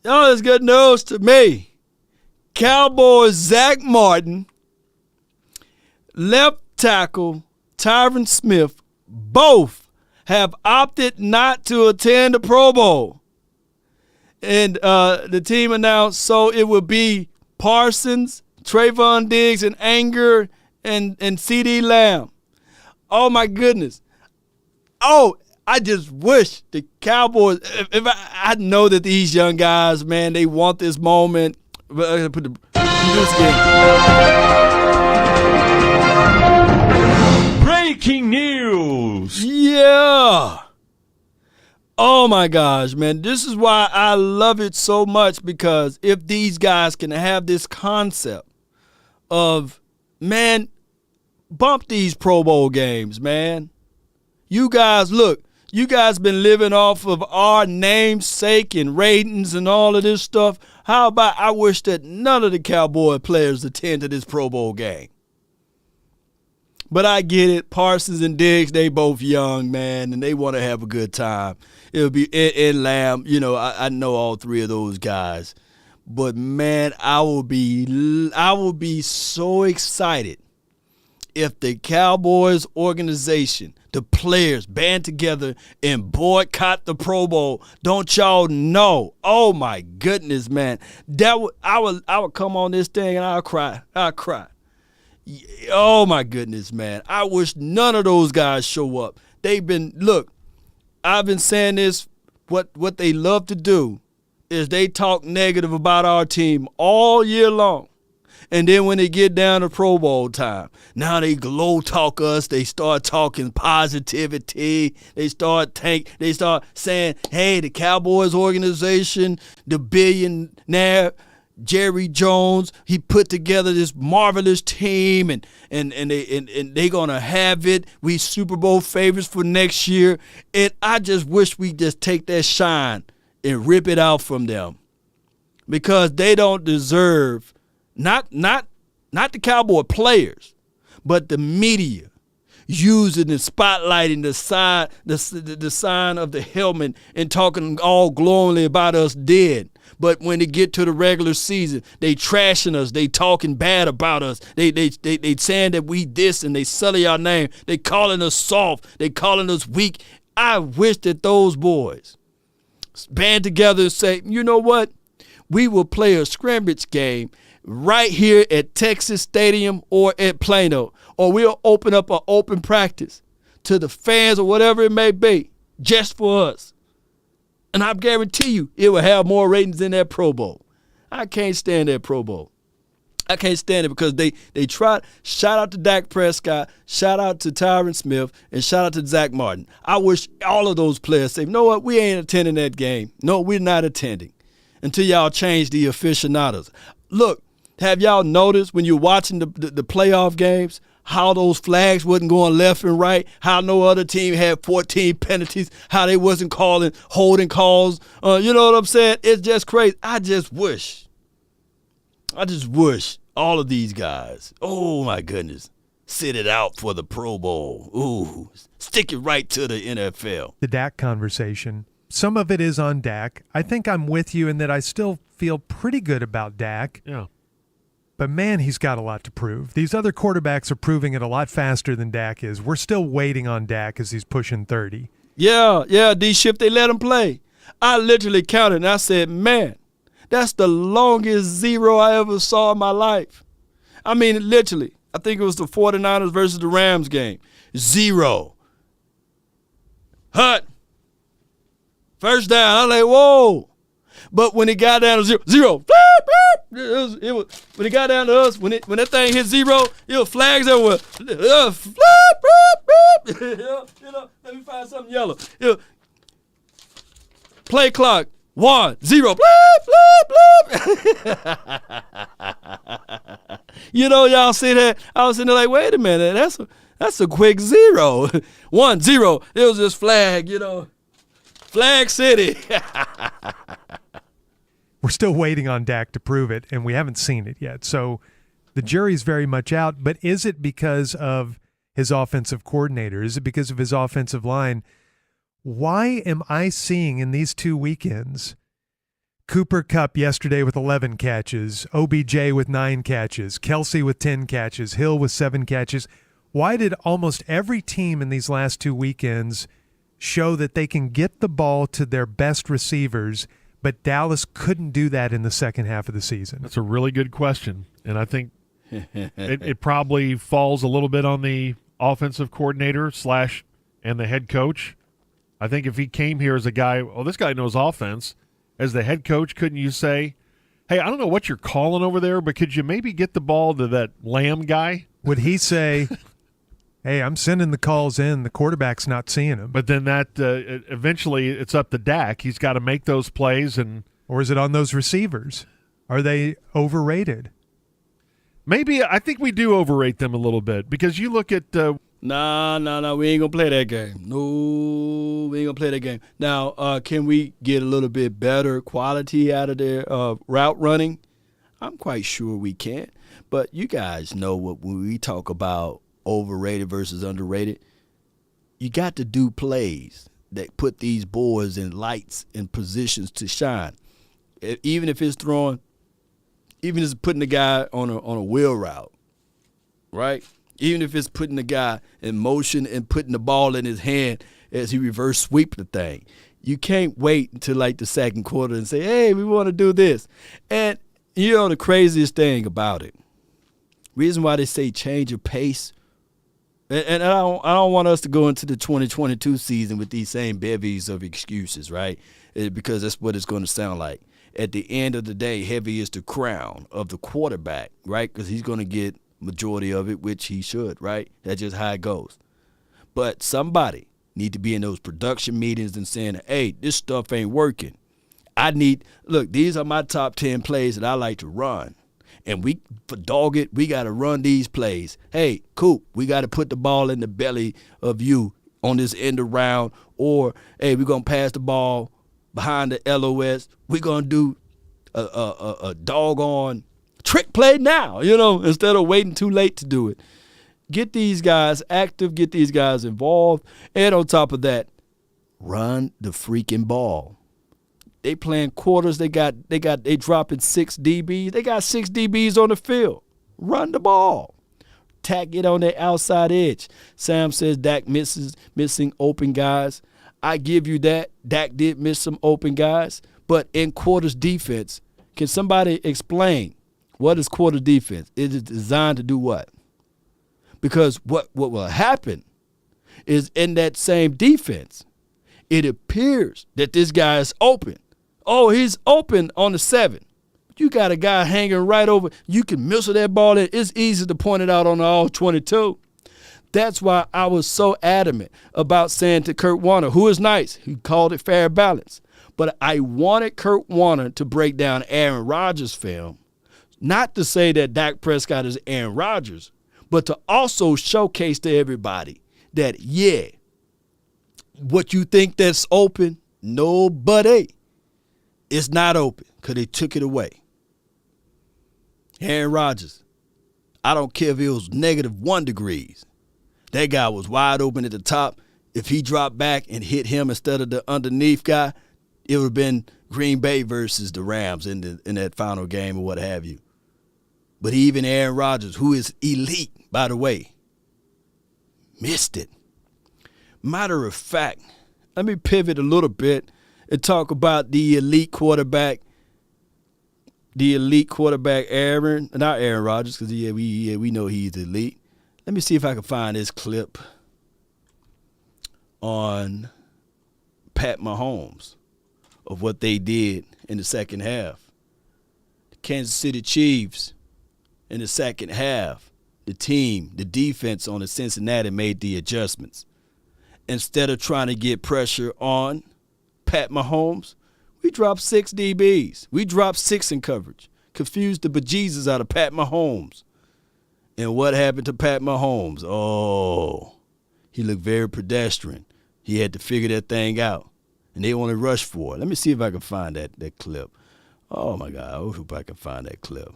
Speaker 1: Yo, that's good news to me. Cowboys Zach Martin, left tackle Tyron Smith, both have opted not to attend the Pro Bowl. And the team announced, so it will be Parsons, Trayvon Diggs, and Anger, and CeeDee Lamb. Oh, my goodness. Oh, I just wish the Cowboys, if I know that these young guys, man, they want this moment. But I'm going to do this again.
Speaker 2: Breaking news.
Speaker 1: Yeah. Oh, my gosh, man. This is why I love it so much, because if these guys can have this concept of, man, bump these Pro Bowl games, man. You guys, look, you guys been living off of our namesake and ratings and all of this stuff. How about I wish that none of the Cowboy players attend to this Pro Bowl game? But I get it. Parsons and Diggs, they both young, man, and they want to have a good time. It'll be in Lamb. I know all three of those guys. But, man, I will be so excited if the Cowboys organization, the players, band together and boycott the Pro Bowl. Don't y'all know? Oh, my goodness, man. I would come on this thing and I'll cry. Oh, my goodness, man. I wish none of those guys show up. I've been saying this, what they love to do is they talk negative about our team all year long. And then when they get down to Pro Bowl time, now they glow talk us. They start talking positivity. They start saying, hey, the Cowboys organization, the billionaire Jerry Jones, he put together this marvelous team, and they gonna have it. We Super Bowl favorites for next year. And I just wish we just take that shine and rip it out from them, because they don't deserve not the Cowboy players, but the media using and spotlighting the sign of the helmet and talking all glowingly about us dead. But when they get to the regular season, they trashing us. They talking bad about us. They saying that we this, and they sully our name. They calling us soft. They calling us weak. I wish that those boys band together and say, you know what? We will play a scrimmage game right here at Texas Stadium or at Plano, or we'll open up an open practice to the fans or whatever it may be, just for us. And I guarantee you it will have more ratings than that Pro Bowl. I can't stand that Pro Bowl. I can't stand it because they tried. Shout out to Dak Prescott, shout out to Tyron Smith, and shout out to Zach Martin. I wish all of those players say, you know what, we ain't attending that game. No, we're not attending. until y'all change the aficionados. Look, have y'all noticed when you're watching the playoff games how those flags wasn't going left and right, how no other team had 14 penalties, how they wasn't calling holding calls? You know what I'm saying? It's just crazy. I just wish all of these guys, oh my goodness, sit it out for the Pro Bowl. Ooh, stick it right to the NFL.
Speaker 4: The Dak conversation, some of it is on Dak. I think I'm with you in that I still feel pretty good about Dak.
Speaker 3: Yeah.
Speaker 4: But, man, he's got a lot to prove. These other quarterbacks are proving it a lot faster than Dak is. We're still waiting on Dak as he's pushing 30.
Speaker 1: Yeah, D-Shift, they let him play. I literally counted, and I said, man, that's the longest zero I ever saw in my life. I mean, literally. I think it was the 49ers versus the Rams game. 0. Hut. First down. I'm like, whoa. But when it got down to 0, it was when it got down to us, when that thing hit 0, it was flags everywhere. Let me find something yellow. Play clock 1, 0. You know, y'all see that? I was sitting there like, wait a minute, that's a quick 0. 1, 0. It was this flag, Flag City.
Speaker 4: We're still waiting on Dak to prove it, and we haven't seen it yet. So the jury's very much out. But is it because of his offensive coordinator? Is it because of his offensive line? Why am I seeing in these 2 weekends Cooper Kupp yesterday with 11 catches, OBJ with 9 catches, Kelsey with 10 catches, Hill with 7 catches? Why did almost every team in these last 2 weekends show that they can get the ball to their best receivers, but Dallas couldn't do that in the second half of the season?
Speaker 3: That's a really good question, and I think it probably falls a little bit on the offensive coordinator / and the head coach. I think if he came here as a guy, this guy knows offense, as the head coach, couldn't you say, hey, I don't know what you're calling over there, but could you maybe get the ball to that Lamb guy?
Speaker 4: Would he say, hey, I'm sending the calls in, the quarterback's not seeing them?
Speaker 3: But then that eventually it's up to Dak. He's got to make those plays.
Speaker 4: Or is it on those receivers? Are they overrated?
Speaker 3: Maybe. I think we do overrate them a little bit because you look at
Speaker 1: Nah, we ain't going to play that game. No, we ain't going to play that game. Now, can we get a little bit better quality out of their route running? I'm quite sure we can. But you guys know when we talk about overrated versus underrated, you got to do plays that put these boys in lights and positions to shine. Even if it's putting the guy on a wheel route, right? Even if it's putting the guy in motion and putting the ball in his hand as he reverse sweep the thing. You can't wait until like the second quarter and say, hey, we want to do this. And the craziest thing about it, reason why they say change of pace, and I don't want us to go into the 2022 season with these same bevies of excuses, right? Because that's what it's going to sound like. At the end of the day, heavy is the crown of the quarterback, right? Because he's going to get majority of it, which he should, right? That's just how it goes. But somebody need to be in those production meetings and saying, hey, this stuff ain't working. These are my top 10 plays that I like to run. And we got to run these plays. Hey, Coop, we got to put the ball in the belly of you on this end around. Or, hey, we're going to pass the ball behind the LOS. We're going to do a doggone trick play now, instead of waiting too late to do it. Get these guys active, get these guys involved, and on top of that, run the freaking ball. They playing quarters, they dropping 6 DBs. They got 6 DBs on the field. Run the ball. Tack it on their outside edge. Sam says Dak missing open guys. I give you that. Dak did miss some open guys, but in quarters defense, can somebody explain what is quarter defense? It is designed to do what? Because what will happen is in that same defense, it appears that this guy is open. Oh, he's open on the 7. You got a guy hanging right over. You can missile that ball in. It's easy to point it out on the all-22. That's why I was so adamant about saying to Kurt Warner, who is nice, he called it fair balance. But I wanted Kurt Warner to break down Aaron Rodgers' film, not to say that Dak Prescott is Aaron Rodgers, but to also showcase to everybody that, yeah, what you think that's open, nobody, it's not open because they took it away. Aaron Rodgers, I don't care if it was -1 degrees. That guy was wide open at the top. If he dropped back and hit him instead of the underneath guy, it would have been Green Bay versus the Rams in that final game or what have you. But even Aaron Rodgers, who is elite, by the way, missed it. Matter of fact, let me pivot a little bit and talk about the elite quarterback. The elite quarterback, not Aaron Rodgers, because we know he's elite. Let me see if I can find this clip on Pat Mahomes of what they did in the second half. The Kansas City Chiefs in the second half, the defense on the Cincinnati made the adjustments. Instead of trying to get pressure on Pat Mahomes, we dropped 6 DBs. We dropped 6 in coverage. Confused the bejesus out of Pat Mahomes. And what happened to Pat Mahomes? Oh, he looked very pedestrian. He had to figure that thing out. And they only rushed for it. Let me see if I can find that clip. Oh, my God. I hope I can find that clip.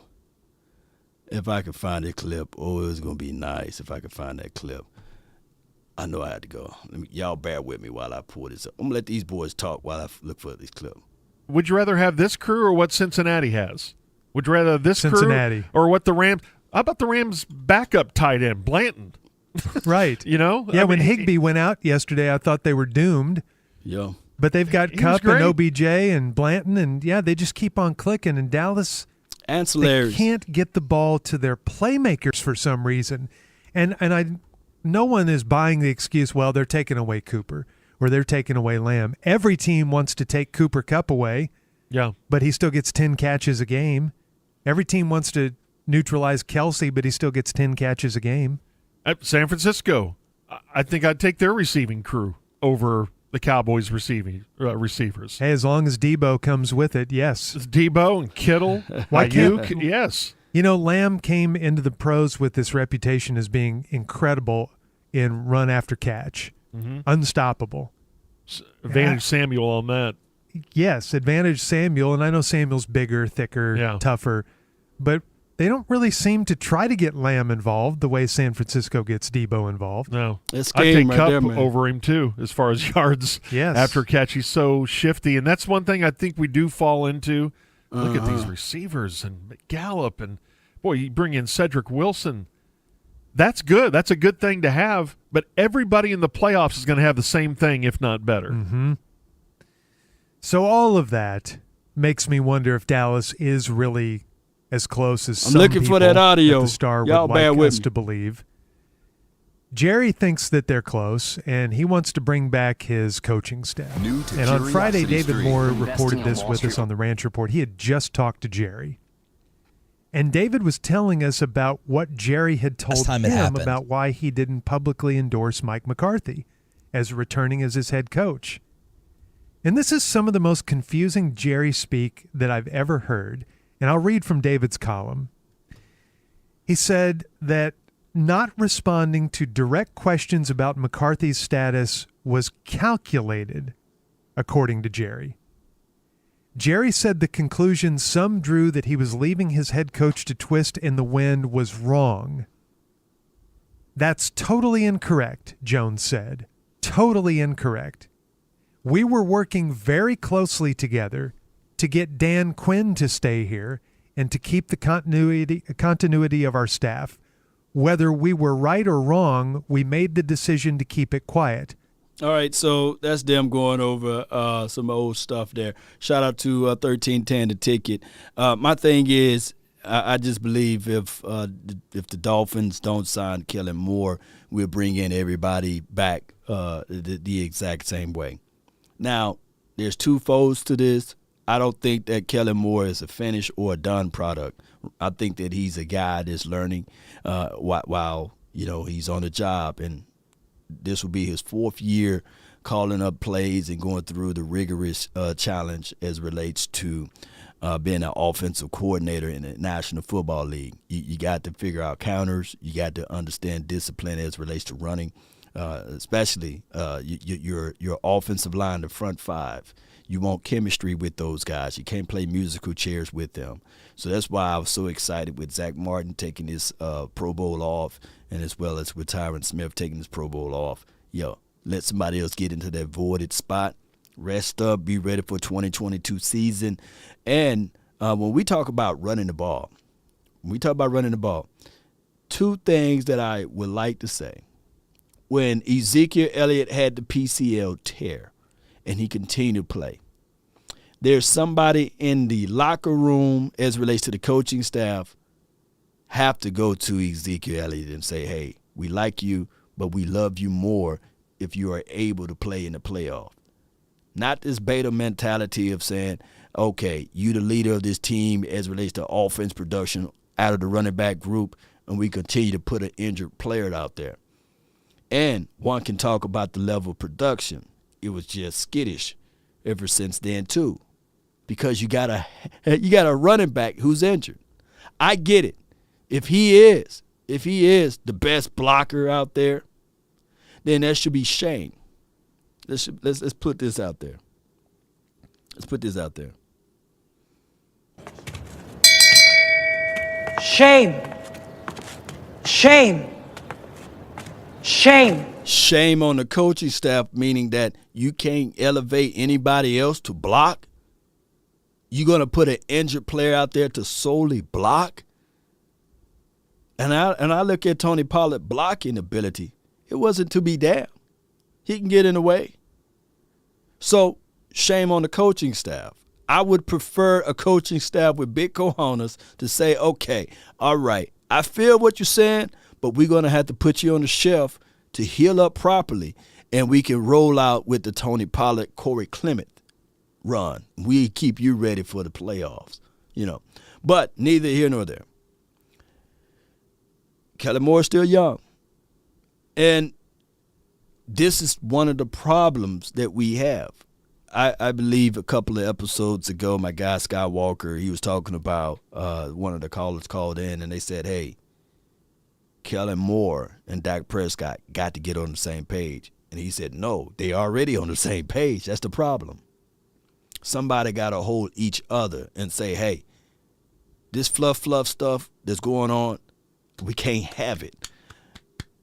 Speaker 1: If I can find that clip, it's going to be nice if I can find that clip. I know I had to go. Y'all bear with me while I pull this up. I'm going to let these boys talk while I look for this clip.
Speaker 3: Would you rather have this crew or what Cincinnati has? Would you rather have this
Speaker 4: Cincinnati
Speaker 3: crew or what the Rams? How about the Rams' backup tight end, Blanton?
Speaker 4: Right.
Speaker 3: You know?
Speaker 4: Yeah, when Higbee went out yesterday, I thought they were doomed.
Speaker 1: Yeah.
Speaker 4: But they've got Cup and OBJ and Blanton, and, yeah, they just keep on clicking. And Dallas,
Speaker 1: ancillaries.
Speaker 4: They can't get the ball to their playmakers for some reason. And no one is buying the excuse, well, they're taking away Cooper or they're taking away Lamb. Every team wants to take Cooper Kupp away, but he still gets 10 catches a game. Every team wants to neutralize Kelsey, but he still gets 10 catches a game.
Speaker 3: At San Francisco, I think I'd take their receiving crew over the Cowboys' receivers.
Speaker 4: Hey, as long as Debo comes with it, yes.
Speaker 3: It's Debo and Kittle, Ayuk, yes.
Speaker 4: You know, Lamb came into the pros with this reputation as being incredible in run after catch, unstoppable.
Speaker 3: Advantage Samuel on that.
Speaker 4: Yes, advantage Samuel, and I know Samuel's bigger, thicker, tougher, but they don't really seem to try to get Lamb involved the way San Francisco gets Debo involved.
Speaker 3: No.
Speaker 1: I'd
Speaker 3: take Kupp over him, too, as far as yards
Speaker 4: yes.
Speaker 3: after catch. He's so shifty, and that's one thing I think we do fall into. Look at these receivers and Gallup, and, boy, you bring in Cedric Wilson. That's good. That's a good thing to have, but everybody in the playoffs is going to have the same thing, if not better.
Speaker 4: Mm-hmm. So all of that makes me wonder if Dallas is really as close as some
Speaker 1: looking
Speaker 4: people
Speaker 1: for that audio.
Speaker 4: at the Star
Speaker 1: Y'all
Speaker 4: would
Speaker 1: bear
Speaker 4: like
Speaker 1: with
Speaker 4: us
Speaker 1: me.
Speaker 4: to believe. Jerry thinks that they're close, and he wants to bring back his coaching staff. And on Friday, David Moore reported this with us on the Ranch Report. He had just talked to Jerry. And David was telling us about what Jerry had told him about why he didn't publicly endorse Mike McCarthy as returning as his head coach. And this is some of the most confusing Jerry speak that I've ever heard. And I'll read from David's column. He said that not responding to direct questions about McCarthy's status was calculated, according to Jerry. Jerry said the conclusion some drew that he was leaving his head coach to twist in the wind was wrong. That's totally incorrect, Jones said. Totally incorrect. We were working very closely together to get Dan Quinn to stay here and to keep the continuity of our staff. Whether we were right or wrong, we made the decision to keep it quiet.
Speaker 1: All right, so that's them going over some old stuff there. Shout out to 1310 The Ticket. My thing is, I just believe if the Dolphins don't sign Kellen Moore, we'll bring in everybody back the exact same way. Now, there's two folds to this. I don't think that Kellen Moore is a finished or a done product. I think that he's a guy that's learning while he's on the job, and this will be his 4th year calling up plays and going through the rigorous challenge as relates to being an offensive coordinator in the National Football League. You got to figure out counters. You got to understand discipline as it relates to running, especially your offensive line, the front five. You want chemistry with those guys. You can't play musical chairs with them. So that's why I was so excited with Zach Martin taking his Pro Bowl off, and as well as with Tyron Smith taking his Pro Bowl off. Let somebody else get into that voided spot. Rest up, be ready for 2022 season. And when we talk about running the ball, two things that I would like to say. When Ezekiel Elliott had the PCL tear and he continued to play, there's somebody in the locker room as it relates to the coaching staff have to go to Ezekiel Elliott and say, hey, we like you, but we love you more if you are able to play in the playoff. Not this beta mentality of saying, okay, you the leader of this team as it relates to offense production out of the running back group, and we continue to put an injured player out there. And one can talk about the level of production. It was just skittish ever since then too, because you got a running back who's injured. I get it. If he is the best blocker out there, then that should be shame. Let's put this out there.
Speaker 2: Shame. Shame. Shame.
Speaker 1: Shame on the coaching staff, meaning that you can't elevate anybody else to block. You're going to put an injured player out there to solely block. And I look at Tony Pollard's blocking ability. It wasn't to be damned. He can get in the way. So shame on the coaching staff. I would prefer a coaching staff with big cojones to say, okay, all right, I feel what you're saying, but we're going to have to put you on the shelf to heal up properly, and we can roll out with the Tony Pollard, Corey Clement run. We keep you ready for the playoffs, But neither here nor there. Kellen Moore's still young. And this is one of the problems that we have. I believe a couple of episodes ago, my guy Skywalker, he was talking about one of the callers called in, and they said, hey, Kellen Moore and Dak Prescott got to get on the same page. And he said, no, they already on the same page. That's the problem. Somebody got to hold each other and say, hey, this fluff stuff that's going on, we can't have it.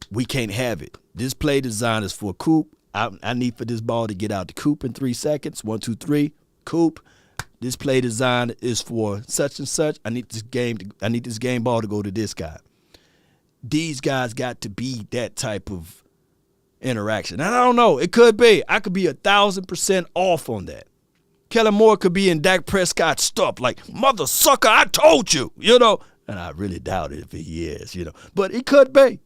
Speaker 1: We can't have it. This play design is for Coop. I need for this ball to get out to Coop in 3 seconds. 1, 2, 3. Coop. This play design is for such and such. I need this game ball to go to this guy. These guys got to be that type of interaction. And I don't know. It could be. I could be 1,000% off on that. Kellen Moore could be in Dak Prescott's stuff like, mother sucker, I told you, And I really doubt it if he is, But it could be.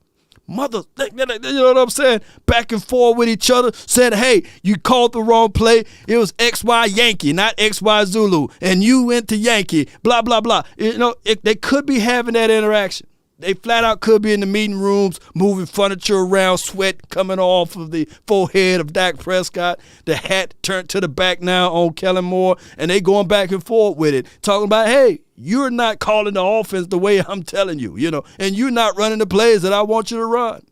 Speaker 1: Mother, you know what I'm saying? Back and forth with each other. Said, hey, you called the wrong play. It was XY Yankee, not XY Zulu. And you went to Yankee, blah, blah, blah. They could be having that interaction. They flat out could be in the meeting rooms, moving furniture around, sweat coming off of the forehead of Dak Prescott. The hat turned to the back now on Kellen Moore, and they going back and forth with it, talking about, hey, you're not calling the offense the way I'm telling you, and you're not running the plays that I want you to run.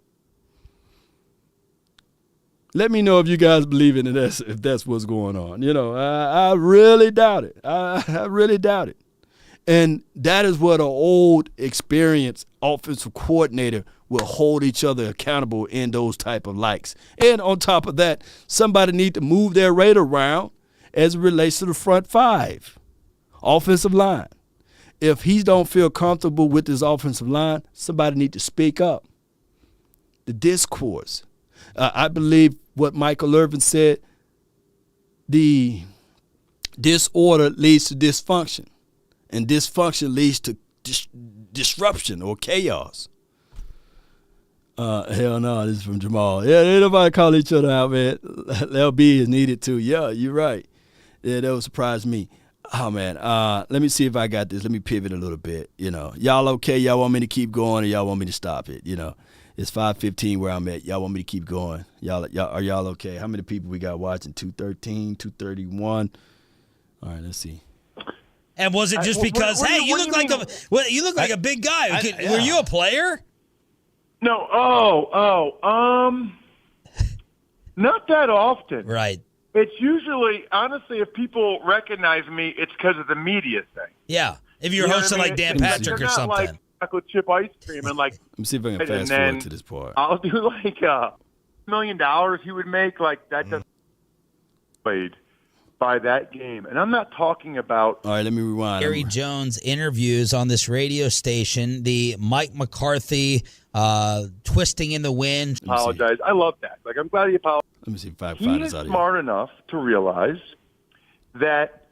Speaker 1: Let me know if you guys believe in it, if that's what's going on. I really doubt it. I really doubt it. And that is what an old, experienced offensive coordinator will hold each other accountable in those type of likes. And on top of that, somebody need to move their rate around as it relates to the front five. Offensive line. If he don't feel comfortable with his offensive line, somebody need to speak up. The discourse. I believe what Michael Irvin said, the disorder leads to dysfunction. And dysfunction leads to disruption or chaos. Hell no, this is from Jamal. Yeah, ain't nobody call each other out, man. LB is needed too. Yeah, you're right. Yeah, that would surprise me. Oh, man. Let me see if I got this. Let me pivot a little bit. Y'all okay? Y'all want me to keep going or y'all want me to stop it? It's 5:15 where I'm at. Y'all want me to keep going? Y'all, are y'all okay? How many people we got watching? 213, 231. All right, let's see.
Speaker 5: And was it just because? You look like a big guy. Were you a player?
Speaker 6: No. Not that often.
Speaker 5: Right.
Speaker 6: It's usually, honestly, if people recognize me, it's because of the media thing.
Speaker 5: Yeah. If you're
Speaker 6: You know
Speaker 5: hosting
Speaker 6: what I
Speaker 5: like
Speaker 6: mean?
Speaker 5: Dan Patrick or
Speaker 6: Not
Speaker 5: something.
Speaker 6: like chocolate chip ice cream and like.
Speaker 1: Let me see if I can fast
Speaker 6: then
Speaker 1: forward to this part.
Speaker 6: I'll do like $1 million he would make. Like that doesn't played by that game, and I'm not talking about.
Speaker 1: All right, let me rewind.
Speaker 5: Gary Jones interviews on this radio station, the Mike McCarthy twisting in the wind.
Speaker 6: Apologize. I love that. Like, I'm glad he apologized.
Speaker 1: Let me see if I can
Speaker 6: He
Speaker 1: find
Speaker 6: is
Speaker 1: this out
Speaker 6: smart enough to realize that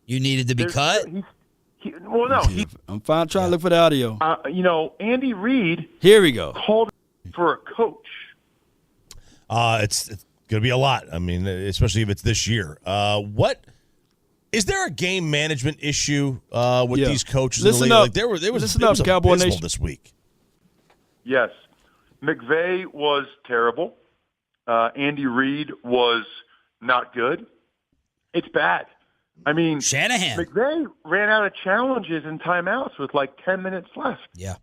Speaker 5: You needed to be cut?
Speaker 1: I'm fine trying to look for the audio.
Speaker 6: Andy Reid
Speaker 1: Here we go.
Speaker 6: called for a coach.
Speaker 7: It's going to be a lot. I mean, especially if it's this year. What is there a game management issue with these coaches?
Speaker 1: Listen
Speaker 7: in the league?
Speaker 1: up.
Speaker 7: Like there was
Speaker 1: Listen up, Cowboy
Speaker 7: abysmal
Speaker 1: Nation.
Speaker 7: this week.
Speaker 6: Yes. McVay was terrible. Andy Reid was not good. It's bad. I mean,
Speaker 5: Shanahan.
Speaker 6: McVay ran out of challenges and timeouts with like 10 minutes left.
Speaker 5: Yeah.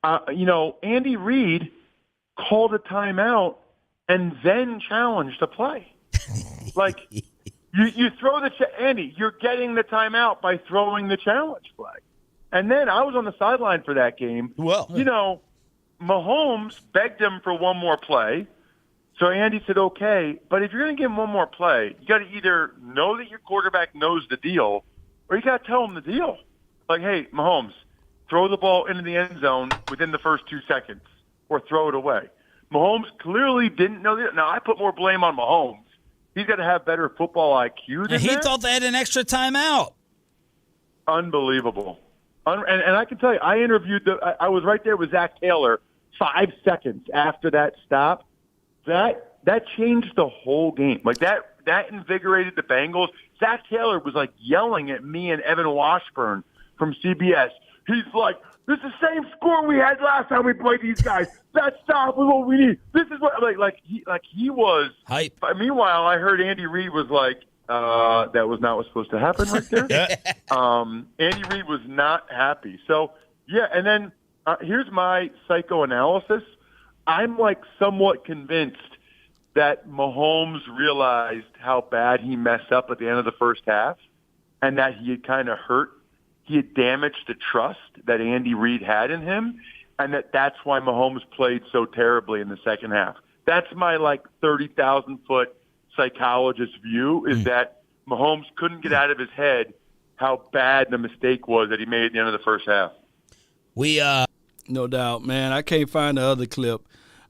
Speaker 6: Andy Reid called a timeout and then challenged a play. Like, you throw Andy, you're getting the timeout by throwing the challenge flag. And then I was on the sideline for that game.
Speaker 7: Well,
Speaker 6: Mahomes begged him for one more play. So Andy said, okay, but if you're going to give him one more play, you got to either know that your quarterback knows the deal or you got to tell him the deal. Like, hey, Mahomes, throw the ball into the end zone within the first 2 seconds or throw it away. Mahomes clearly didn't know that. Now, I put more blame on Mahomes. He's got to have better football IQ than
Speaker 5: And he
Speaker 6: that.
Speaker 5: thought they had an extra timeout.
Speaker 6: Unbelievable. And I can tell you, I interviewed I was right there with Zach Taylor 5 seconds after that stop. That changed the whole game. Like that invigorated the Bengals. Zach Taylor was like yelling at me and Evan Washburn from CBS. He's like, "This is the same score we had last time we played these guys. That stop is what we need. This is what he was
Speaker 5: hype."
Speaker 6: Meanwhile, I heard Andy Reid was like, "That was not what's supposed to happen right there." Andy Reid was not happy. So yeah, and then here's my psychoanalysis. I'm like somewhat convinced that Mahomes realized how bad he messed up at the end of the first half and that he had kind of he had damaged the trust that Andy Reid had in him, and that's why Mahomes played so terribly in the second half. That's my 30,000-foot psychologist view, is that Mahomes couldn't get out of his head how bad the mistake was that he made at the end of the first half.
Speaker 1: No doubt, man. I can't find the other clip,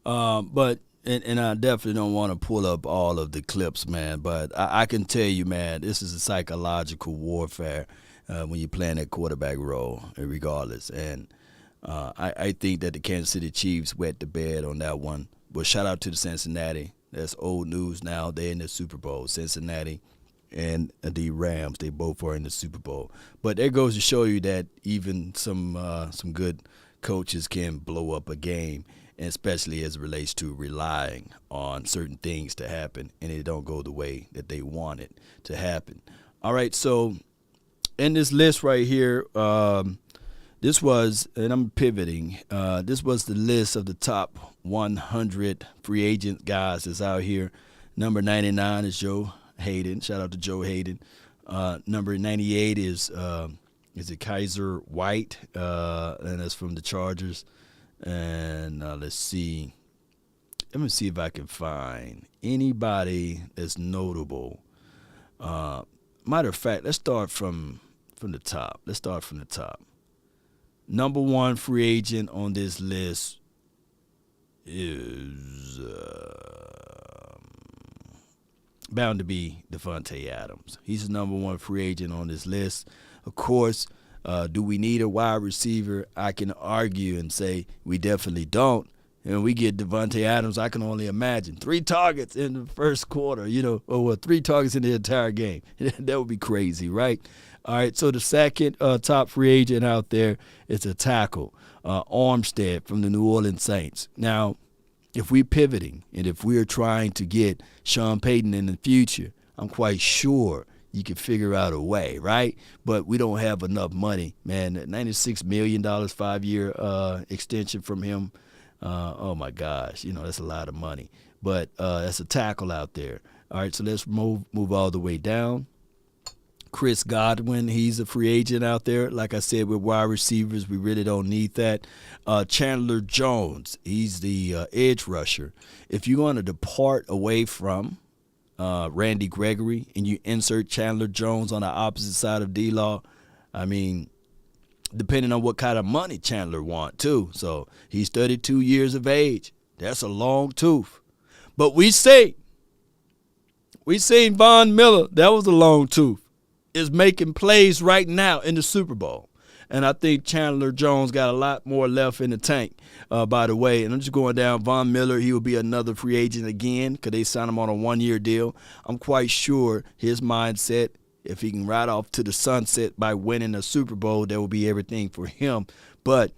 Speaker 1: but I definitely don't want to pull up all of the clips, man. But I can tell you, man, this is a psychological warfare when you're playing that quarterback role, regardless. And I think that the Kansas City Chiefs wet the bed on that one. But shout out to the Cincinnati. That's old news now. They're in the Super Bowl. Cincinnati and the Rams, they both are in the Super Bowl. But that goes to show you that even some good coaches can blow up a game, and especially as it relates to relying on certain things to happen, and it don't go the way that they want it to happen. All right, so in this list right here, this was, and I'm pivoting, this was the list of the top 100 free agent guys that's out here. Number 99 is Joe Hayden. Shout out to Joe Hayden. Number 98 is it Kaiser White, and that's from the Chargers. And let's see. Let me see if I can find anybody that's notable. Matter of fact, let's start from the top. Number one free agent on this list is bound to be Devontae Adams. He's the number one free agent on this list. Of course, do we need a wide receiver? I can argue and say we definitely don't. And we get Devontae Adams, I can only imagine. 3 targets in the first quarter, or 3 targets in the entire game. That would be crazy, right? All right, so the second top free agent out there is a tackle, Armstead from the New Orleans Saints. Now, if we're pivoting and if we're trying to get Sean Payton in the future, I'm quite sure you can figure out a way, right? But we don't have enough money, man. $96 million 5-year extension from him. Oh, my gosh. That's a lot of money. But that's a tackle out there. All right, so let's move all the way down. Chris Godwin, he's a free agent out there. Like I said, with wide receivers, we really don't need that. Chandler Jones, he's the edge rusher. If you're going to depart away from Randy Gregory and you insert Chandler Jones on the opposite side of D-Law, I mean, depending on what kind of money Chandler want too. So he's 32 years of age. That's a long tooth. But we seen Von Miller, that was a long tooth, is making plays right now in the Super Bowl. And I think Chandler Jones got a lot more left in the tank, by the way. And I'm just going down. Von Miller, he will be another free agent again because they signed him on a 1-year deal. I'm quite sure his mindset, if he can ride off to the sunset by winning a Super Bowl, that will be everything for him. But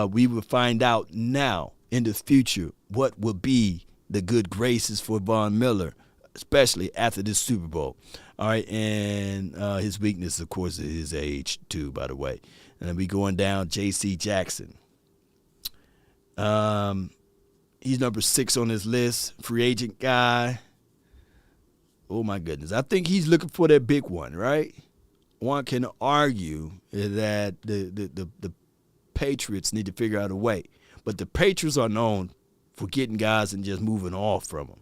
Speaker 1: we will find out now in the future what will be the good graces for Von Miller, especially after this Super Bowl. All right, and his weakness, of course, is his age, too, by the way. And then we going down, J.C. Jackson. He's number 6 on this list, free agent guy. Oh, my goodness. I think he's looking for that big one, right? One can argue that the Patriots need to figure out a way. But the Patriots are known for getting guys and just moving off from them,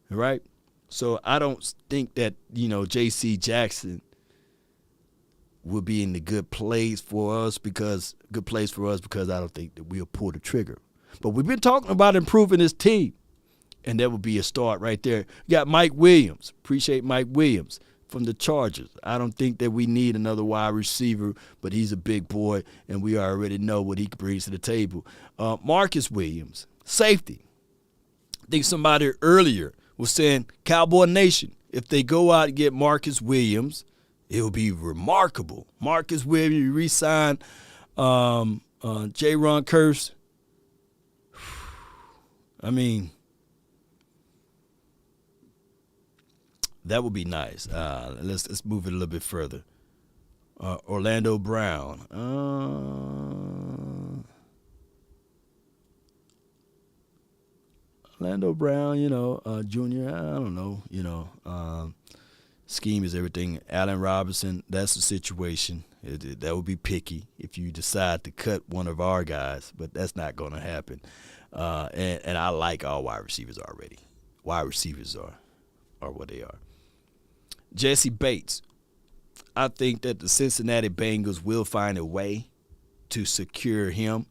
Speaker 1: right? So I don't think that, J.C. Jackson will be in the good place for us because I don't think that we'll pull the trigger. But we've been talking about improving this team, and that would be a start right there. You got Mike Williams. Appreciate Mike Williams from the Chargers. I don't think that we need another wide receiver, but he's a big boy, and we already know what he brings to the table. Marcus Williams, safety. I think somebody earlier was saying, Cowboy Nation, if they go out and get Marcus Williams, it will be remarkable. Marcus Williams, you re-sign J-Ron Kearse. I mean, that would be nice. Let's move it a little bit further. Orlando Brown. Orlando Brown, Jr., I don't know, scheme is everything. Allen Robinson, that's the situation. That would be picky if you decide to cut one of our guys, but that's not going to happen. And I like all wide receivers already. Wide receivers are what they are. Jesse Bates, I think that the Cincinnati Bengals will find a way to secure him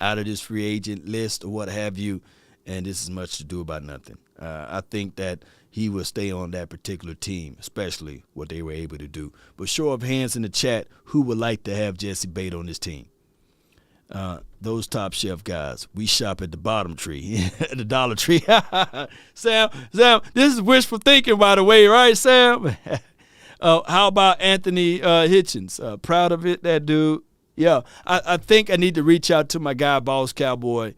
Speaker 1: out of this free agent list or what have you. And this is much to do about nothing. I think that he will stay on that particular team, especially what they were able to do. But show of hands in the chat, who would like to have Jesse Bates on this team? Those Top Chef guys, we shop at the bottom tree, the Dollar Tree. Sam, this is wishful thinking, by the way, right, Sam? How about Anthony Hitchens? Proud of it, that dude. Yeah, I think I need to reach out to my guy, Boss Cowboy,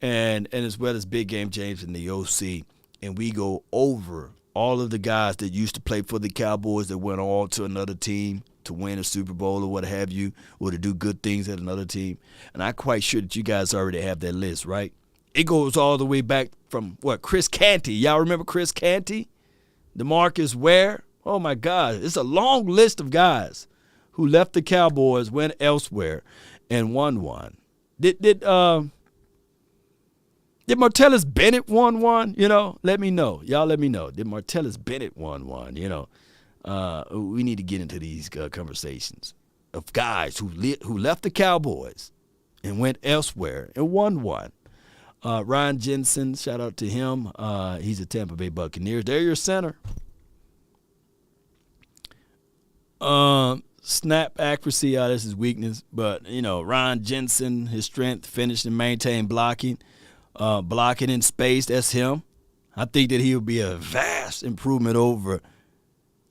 Speaker 1: and as well as Big Game James in the OC, and we go over all of the guys that used to play for the Cowboys that went on to another team to win a Super Bowl or what have you, or to do good things at another team. And I'm quite sure that you guys already have that list, right? It goes all the way back from, Chris Canty. Y'all remember Chris Canty? DeMarcus Ware? Oh, my God. It's a long list of guys who left the Cowboys, went elsewhere, and won one. Did Martellus Bennett won one? Let me know. Y'all let me know. Did Martellus Bennett won one? We need to get into these conversations of guys who left the Cowboys and went elsewhere and won one. Ryan Jensen, shout out to him. He's a Tampa Bay Buccaneers. They're your center. Snap accuracy, that's his weakness. But, Ryan Jensen, his strength, finish and maintain blocking. Blocking in space, that's him. I think that he'll be a vast improvement over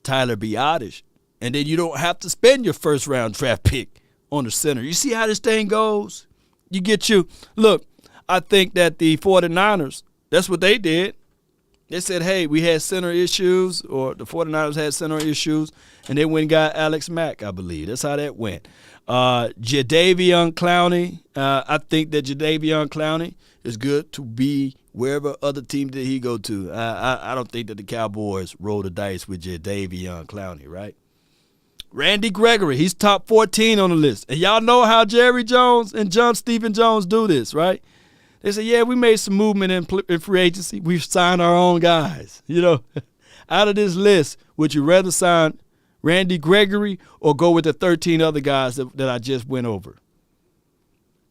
Speaker 1: Tyler Biadasz And then you don't have to spend your first-round draft pick on the center. You see how this thing goes? You get you. Look, I think that the 49ers, that's what they did. They said, hey, we had center issues, or the 49ers had center issues, and they went and got Alex Mack, I believe. That's how that went. Jadeveon Clowney, I think that Jadeveon Clowney is good to be wherever other team did he go to. I don't think that the Cowboys roll the dice with Jadeveon Clowney, right? Randy Gregory, he's top 14 on the list. And y'all know how Jerry Jones and Stephen Jones do this, right? They say, yeah, we made some movement in free agency. We've signed our own guys. You know, out of this list, would you rather sign Randy Gregory or go with the 13 other guys that I just went over?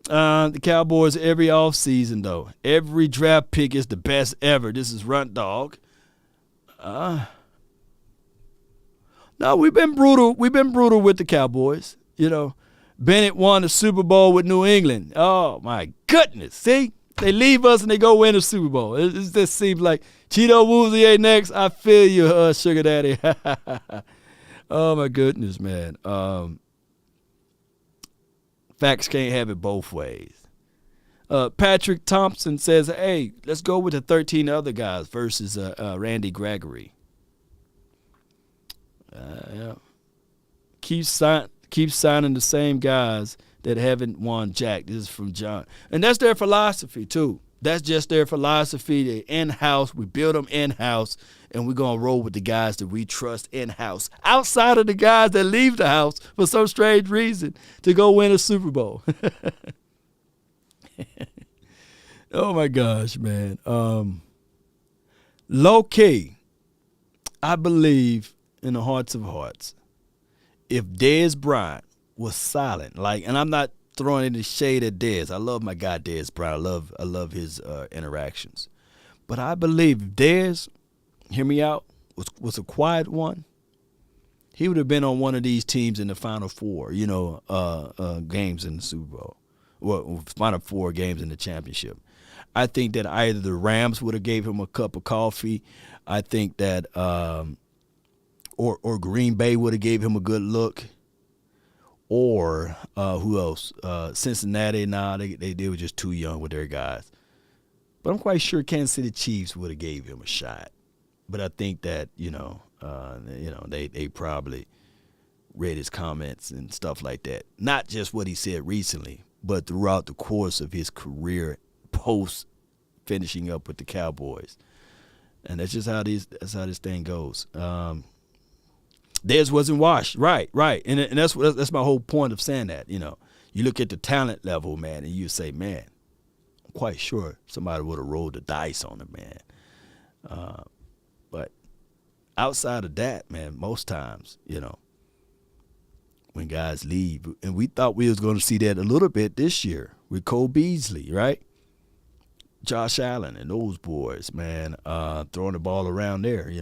Speaker 1: The Cowboys every offseason, though. Every draft pick is the best ever. This is Runt Dog. No, we've been brutal. We've been brutal with the Cowboys. You know, Bennett won the Super Bowl with New England. Oh, my goodness. See? They leave us and they go win the Super Bowl. It just seems like Cheeto Woozier next. I feel you, Sugar Daddy. Oh, my goodness, man. Facts can't have it both ways. Patrick Thompson says, hey, let's go with the 13 other guys versus Randy Gregory. Yeah. Keep signing the same guys that haven't won jack. This is from John. And that's their philosophy, too. That's just their philosophy. They're in-house. We build them in-house, and we're going to roll with the guys that we trust in-house, outside of the guys that leave the house for some strange reason to go win a Super Bowl. Oh, my gosh, man. Low-key, I believe in the hearts of hearts, if Dez Bryant was silent, and I'm not throwing any shade at Dez. I love my guy Dez Bryant. I love his interactions. But I believe if Dez, hear me out, was a quiet one, he would have been on one of these teams in the Final Four, games in the Super Bowl. Well, Final Four games in the championship. I think that either the Rams would have gave him a cup of coffee. I think that or Green Bay would have gave him a good look. Or who else? Cincinnati, they were just too young with their guys. But I'm quite sure Kansas City Chiefs would have gave him a shot. But I think that they probably read his comments and stuff like that. Not just what he said recently, but throughout the course of his career post finishing up with the Cowboys. And that's just how this thing goes. Dez wasn't washed. Right. And that's my whole point of saying that. You know, you look at the talent level, man, and you say, man, I'm quite sure somebody would have rolled the dice on him, man. But outside of that, man, most times, when guys leave, and we thought we was going to see that a little bit this year with Cole Beasley, right? Josh Allen and those boys, man, throwing the ball around there,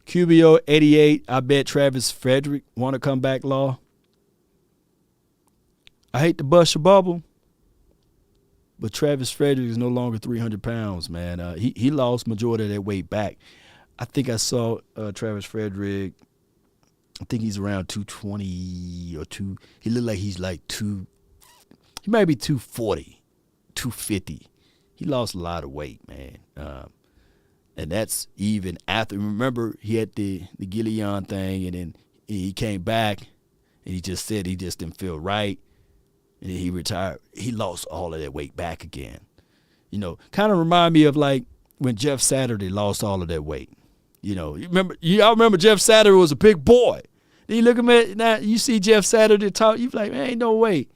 Speaker 1: QBO 88, I bet Travis Frederick want to come back, Law. I hate to bust your bubble, but Travis Frederick is no longer 300 pounds, man. He lost majority of that weight back. I think I saw Travis Frederick, I think he's around 220 or 2. He looked like he's like he might be 240, 250. He lost a lot of weight, man. And that's even after. Remember, he had the Gillian thing, and then he came back, and he just said he just didn't feel right, and then he retired. He lost all of that weight back again. Kind of remind me of like when Jeff Saturday lost all of that weight. Y'all remember Jeff Saturday was a big boy. Then you look at him now, you see Jeff Saturday talk, you like, man, ain't no way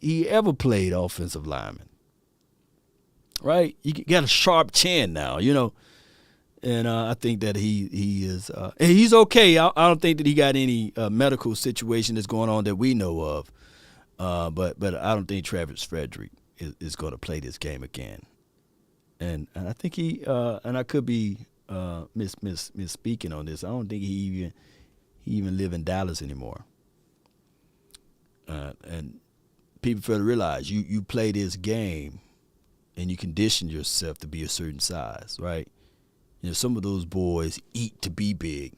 Speaker 1: he ever played offensive lineman. Right? You got a sharp chin now, and I think that he is and he's okay. I don't think that he got any medical situation that's going on that we know of. But I don't think Travis Frederick is going to play this game again. And I think he and I could be misspeaking on this. I don't think he even live in Dallas anymore. And people fail to realize you play this game and you condition yourself to be a certain size, right? some of those boys eat to be big,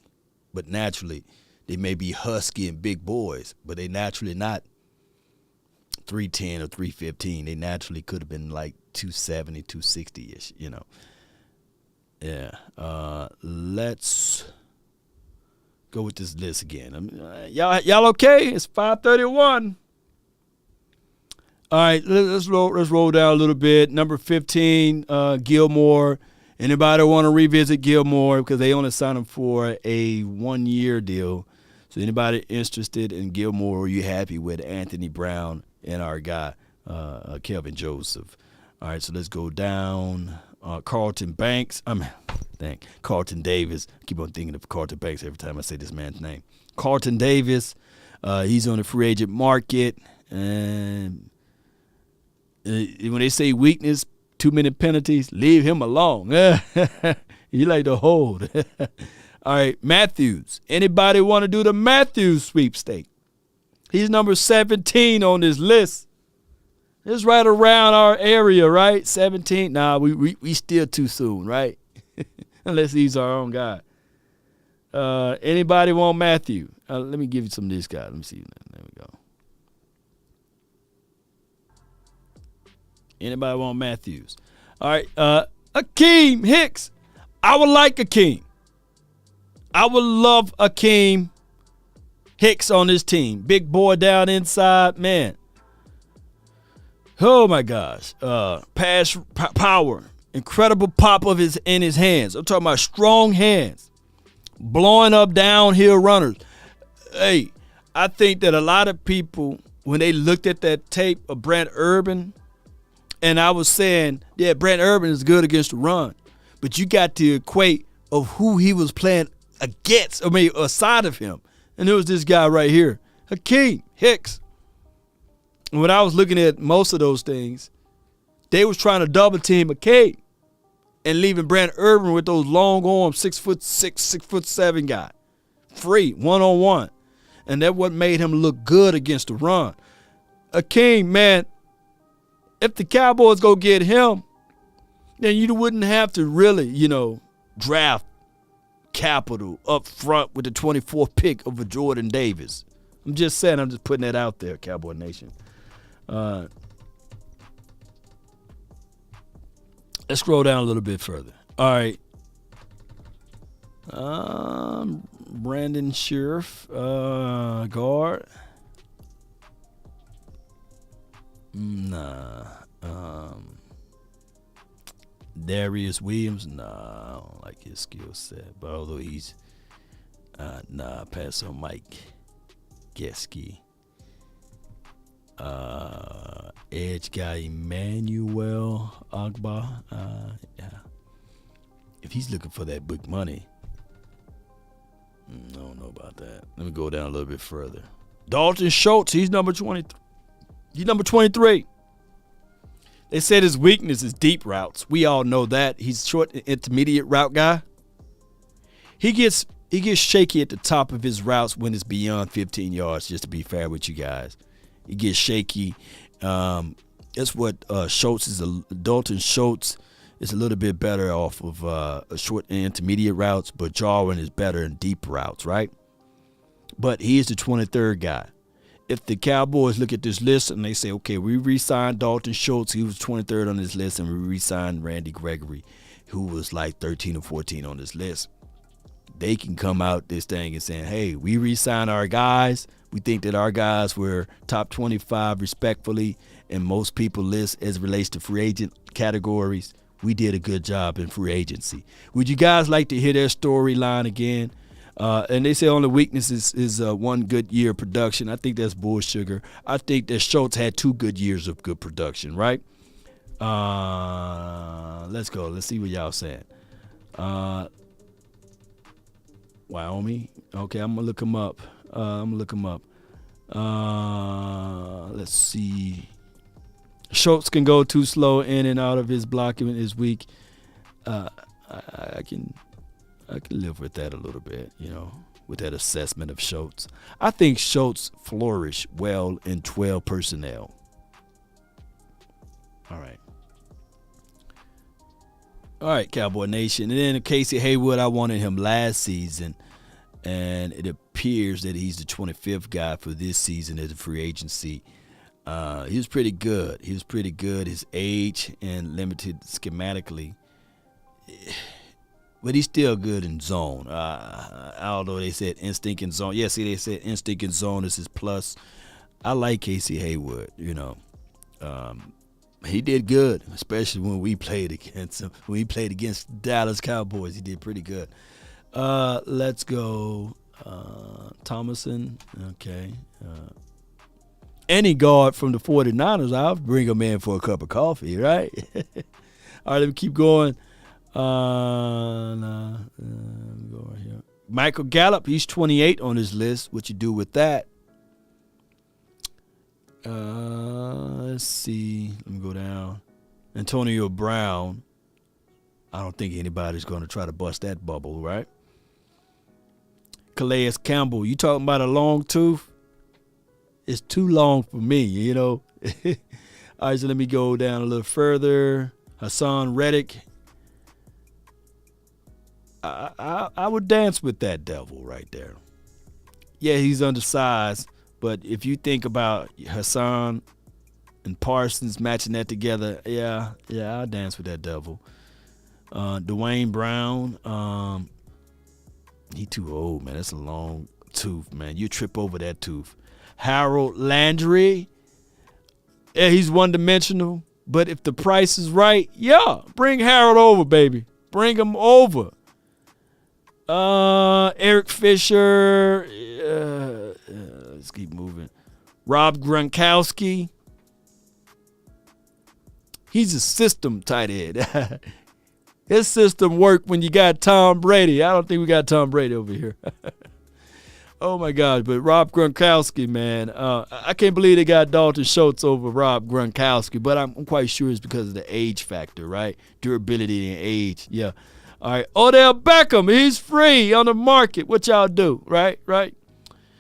Speaker 1: but naturally they may be husky and big boys, but they naturally not 310 or 315. They naturally could have been like 270, 260-ish, Yeah. Let's go with this list again. Y'all okay? It's 5:31. All right, let's roll down a little bit. Number 15, Gilmore. Anybody want to revisit Gilmore because they only signed him for a 1-year deal. So anybody interested in Gilmore, are you happy with Anthony Brown and our guy, Kelvin Joseph? All right, so let's go down. Carlton Davis. I keep on thinking of Carlton Banks every time I say this man's name. Carlton Davis, he's on the free agent market. And when they say weakness, too many penalties, leave him alone. He like to hold. All right, Matthews. Anybody want to do the Matthews sweepstake? He's number 17 on this list. It's right around our area, right? 17. Nah, we still too soon, right? Unless he's our own guy. Anybody want Matthew? Let me give you some of this guy. Let me see. There we go. Anybody want Matthews? All right. Akeem Hicks. I would like Akeem. I would love Akeem Hicks on this team. Big boy down inside, man. Oh my gosh. Pass power. Incredible pop in his hands. I'm talking about strong hands. Blowing up downhill runners. Hey, I think that a lot of people, when they looked at that tape of Brent Urban, and I was saying, yeah, Brent Urban is good against the run, but you got to equate of who he was playing against, aside of him. And it was this guy right here, Akeem Hicks. And when I was looking at most of those things, they was trying to double team Akeem and leaving Brent Urban with those long arm 6'6", 6'7" guy. Free, one-on-one. And that's what made him look good against the run. Akeem, man, if the Cowboys go get him, then you wouldn't have to really, draft capital up front with the 24th pick of a Jordan Davis. I'm just saying, I'm just putting that out there, Cowboy Nation. Let's scroll down a little bit further. All right. Brandon Sheriff, guard. Nah. Darius Williams, nah, I don't like his skill set. But although he's, pass on Mike Gesky. Edge guy Emmanuel Agba. Yeah. If he's looking for that big money, I don't know about that. Let me go down a little bit further. Dalton Schultz, he's number 20. He's number 23. They said his weakness is deep routes. We all know that. He's short and intermediate route guy. He gets shaky at the top of his routes when it's beyond 15 yards, just to be fair with you guys. He gets shaky. That's what Schultz is. Dalton Schultz is a little bit better off of short and intermediate routes, but Jarwin is better in deep routes, right? But he is the 23rd guy. If the Cowboys look at this list and they say, okay, we re-signed Dalton Schultz, he was 23rd on this list, and we re-signed Randy Gregory, who was like 13 or 14 on this list, they can come out this thing and saying, hey, we re-signed our guys. We think that our guys were top 25 respectfully in most people's list as it relates to free agent categories. We did a good job in free agency. Would you guys like to hear their storyline again? And they say only weakness is one good year of production. I think that's bullsugar. I think that Schultz had 2 good years of good production, right? Let's go. Let's see what y'all saying. Wyoming. Okay, I'm going to look him up. Let's see. Schultz can go too slow in and out of his blocking is weak. I can live with that a little bit, with that assessment of Schultz. I think Schultz flourished well in 12 personnel. All right. All right, Cowboy Nation. And then Casey Haywood, I wanted him last season, and it appears that he's the 25th guy for this season as a free agency. He was pretty good. His age and limited schematically, but he's still good in zone. Although they said instinct in zone. Yeah, see, they said instinct in zone is his plus. I like Casey Haywood, He did good, especially when we played against him. When he played against Dallas Cowboys, he did pretty good. Let's go Thomason. Okay. Any guard from the 49ers, I'll bring him in for a cup of coffee, right? All right, let me keep going. Let me go right here. Michael Gallup, he's 28 on his list. What you do with that? Let's see. Let me go down. Antonio Brown. I don't think anybody's going to try to bust that bubble, right? Calais Campbell, you talking about a long tooth? It's too long for me, All right, so let me go down a little further. Hassan Reddick. I would dance with that devil right there. Yeah, he's undersized, but if you think about Hassan and Parsons matching that together, yeah, I'll dance with that devil. Dwayne Brown, he too old, man. That's a long tooth, man. You trip over that tooth. Harold Landry, yeah, he's one-dimensional, but if the price is right, yeah, bring Harold over, baby. Bring him over. Eric Fisher, let's keep moving. Rob Gronkowski, he's a system tight end. His system worked when you got Tom Brady. I don't think we got Tom Brady over here. Oh, my God. But Rob Gronkowski, man, I can't believe they got Dalton Schultz over Rob Gronkowski, but I'm quite sure it's because of the age factor, right? Durability and age, yeah. All right, Odell Beckham, he's free on the market. What y'all do, right?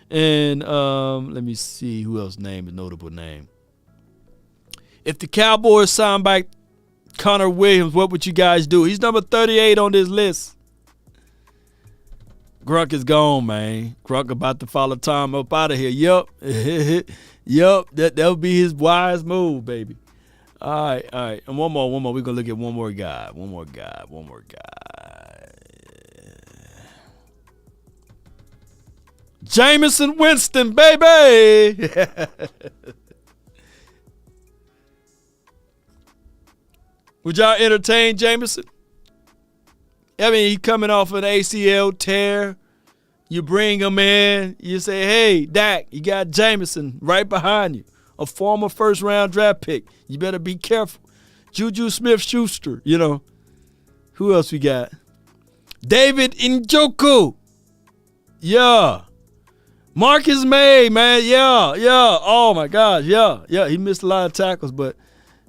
Speaker 1: And let me see who else named a notable name. If the Cowboys sign back Connor Williams, what would you guys do? He's number 38 on this list. Grunk is gone, man. Grunk about to follow Tom up out of here. Yup. Yup. That would be his wise move, baby. All right. And one more. We're going to look at one more guy. Jameson Winston, baby. Would y'all entertain Jameson? I mean, he's coming off an ACL tear. You bring him in. You say, hey, Dak, you got Jameson right behind you, a former first-round draft pick. You better be careful. Juju Smith-Schuster, Who else we got? David Njoku. Yeah. Marcus May, man. Yeah. Oh, my gosh. Yeah. He missed a lot of tackles, but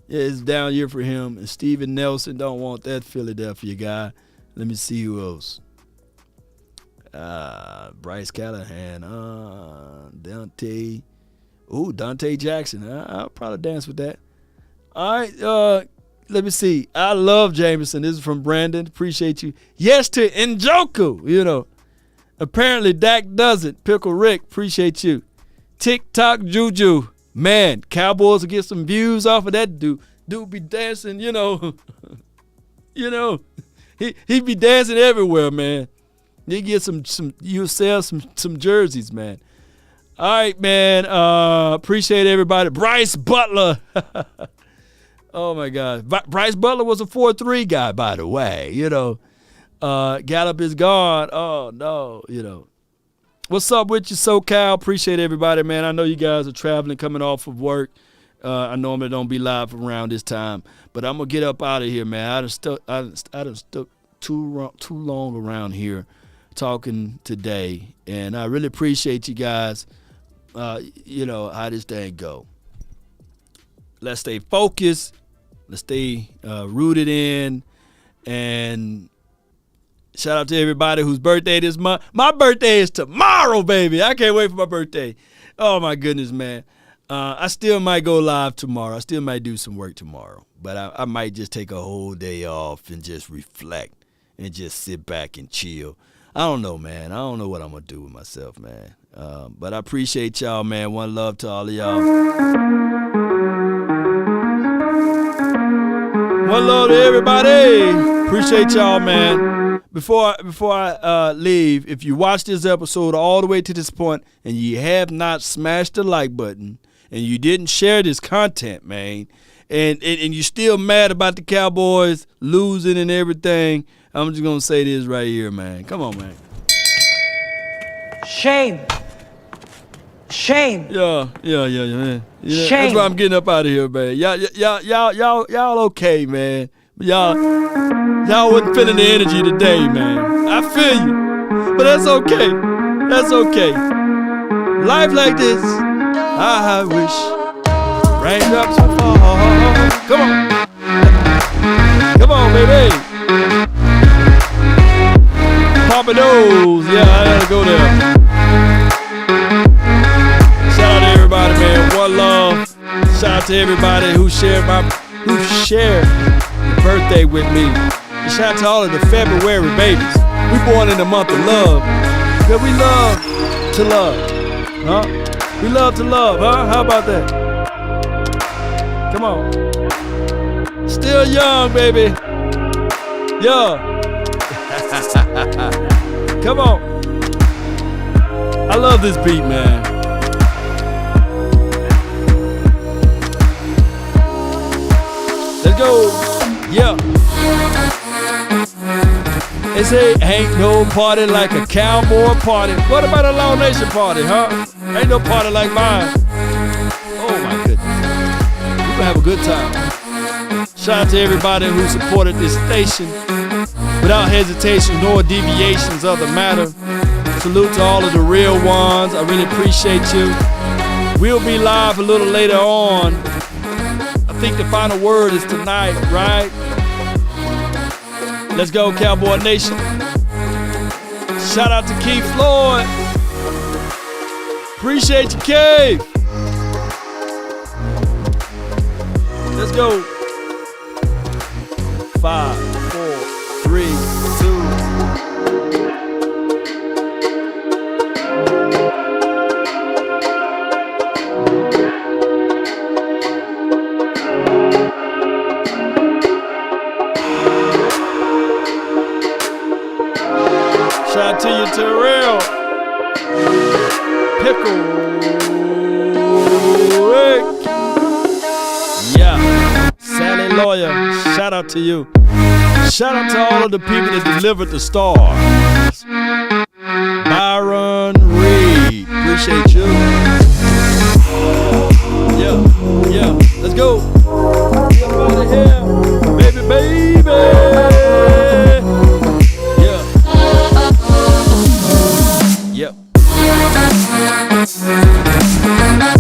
Speaker 1: it's a down year for him. And Steven Nelson, don't want that Philadelphia guy. Let me see who else. Bryce Callahan. Dante Jackson. I'll probably dance with that. All right. Let me see. I love Jameson. This is from Brandon. Appreciate you. Yes to Njoku, Apparently Dak doesn't. Pickle Rick. Appreciate you. TikTok Juju. Man, Cowboys will get some views off of that dude. Dude be dancing, He be dancing everywhere, man. You get you'll sell some jerseys, man. All right, man. Appreciate everybody. Bryce Butler. Oh my God. Bryce Butler was a 4-3 guy, by the way. Gallup is gone. Oh no, What's up with you, SoCal? Appreciate everybody, man. I know you guys are traveling, coming off of work. I normally don't be live around this time, but I'm gonna get up out of here, man. I done stuck too long around here talking today, and I really appreciate you guys. How this thing go. Let's stay focused. Let's stay rooted in, and shout out to everybody whose birthday this month. My birthday is tomorrow, baby. I can't wait for my birthday. Oh my goodness, man. I still might go live tomorrow. I still might do some work tomorrow. But I might just take a whole day off and just reflect and just sit back and chill. I don't know, man. I don't know what I'm going to do with myself, man. But I appreciate y'all, man. One love to all of y'all. One love to everybody. Appreciate y'all, man. Before I leave, if you watch this episode all the way to this point and you have not smashed the like button and you didn't share this content, man, and you're still mad about the Cowboys losing and everything, I'm just going to say this right here, man. Come on, man.
Speaker 2: Shame. Shame.
Speaker 1: Yeah, man. Yeah,
Speaker 2: Shame.
Speaker 1: that's why I'm getting up out of here, man. Y'all okay, man. Y'all wasn't feeling the energy today, man. I feel you, but that's okay. That's okay. Life like this, I wish raindrops would fall. Come on, baby. Papa Nose, yeah, I gotta go there. Shout out to everybody, man. One love. Shout out to everybody who shared the birthday with me. And shout out to all of the February babies. We born in the month of love. Cause we love to love. Huh? We love to love, huh? How about that? Come on. Still young, baby. Yeah. Come on. I love this beat, man. Let's go. Yeah. They say ain't no party like a cowboy party. What about a Law Nation party, huh? Ain't no party like mine. Oh my goodness. We're gonna have a good time. Shout out to everybody who supported this station without hesitation nor deviations of the matter. Salute to all of the real ones. I really appreciate you. We'll be live a little later on. I think the final word is tonight, right? Let's go, Cowboy Nation. Shout out to Keith Floyd. Appreciate you, Cave. Let's go. 5, 4, 3, 2. Shout out to you, Terrell. Pickle. Rick. Yeah. Sally Lawyer. Shout out to you. Shout out to all of the people that delivered the stars. Byron Reed. Appreciate you. Yeah. Let's go. Get out of here. Baby. Yep.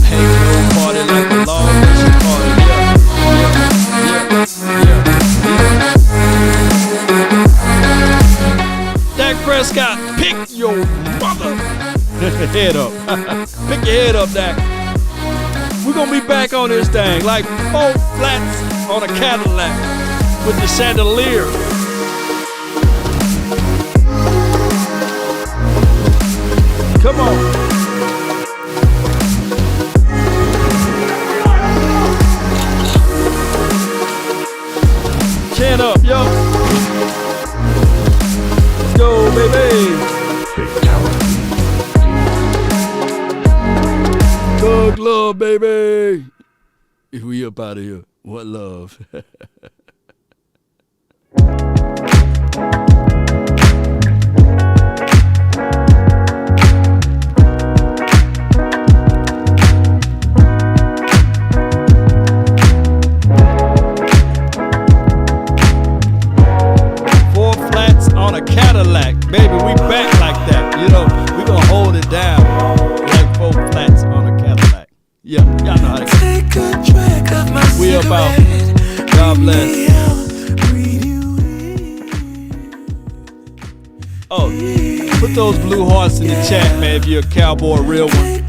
Speaker 1: Hey, party like a Law Nation party. Yeah. Dak Prescott, pick your mother head up. Pick your head up, Dak. We're gonna be back on this thing like 4 flats on a Cadillac with the chandelier. Come on. Chin up, yo. Let's go, baby. Thug love, baby. If we up out of here, what love? On a Cadillac, baby, we back like that. You know, we gonna hold it down like 4 flats on a Cadillac. Yeah, y'all know how to get it. We up out. God bless. Oh, put those blue hearts in the chat, man, if you're a Cowboy real one.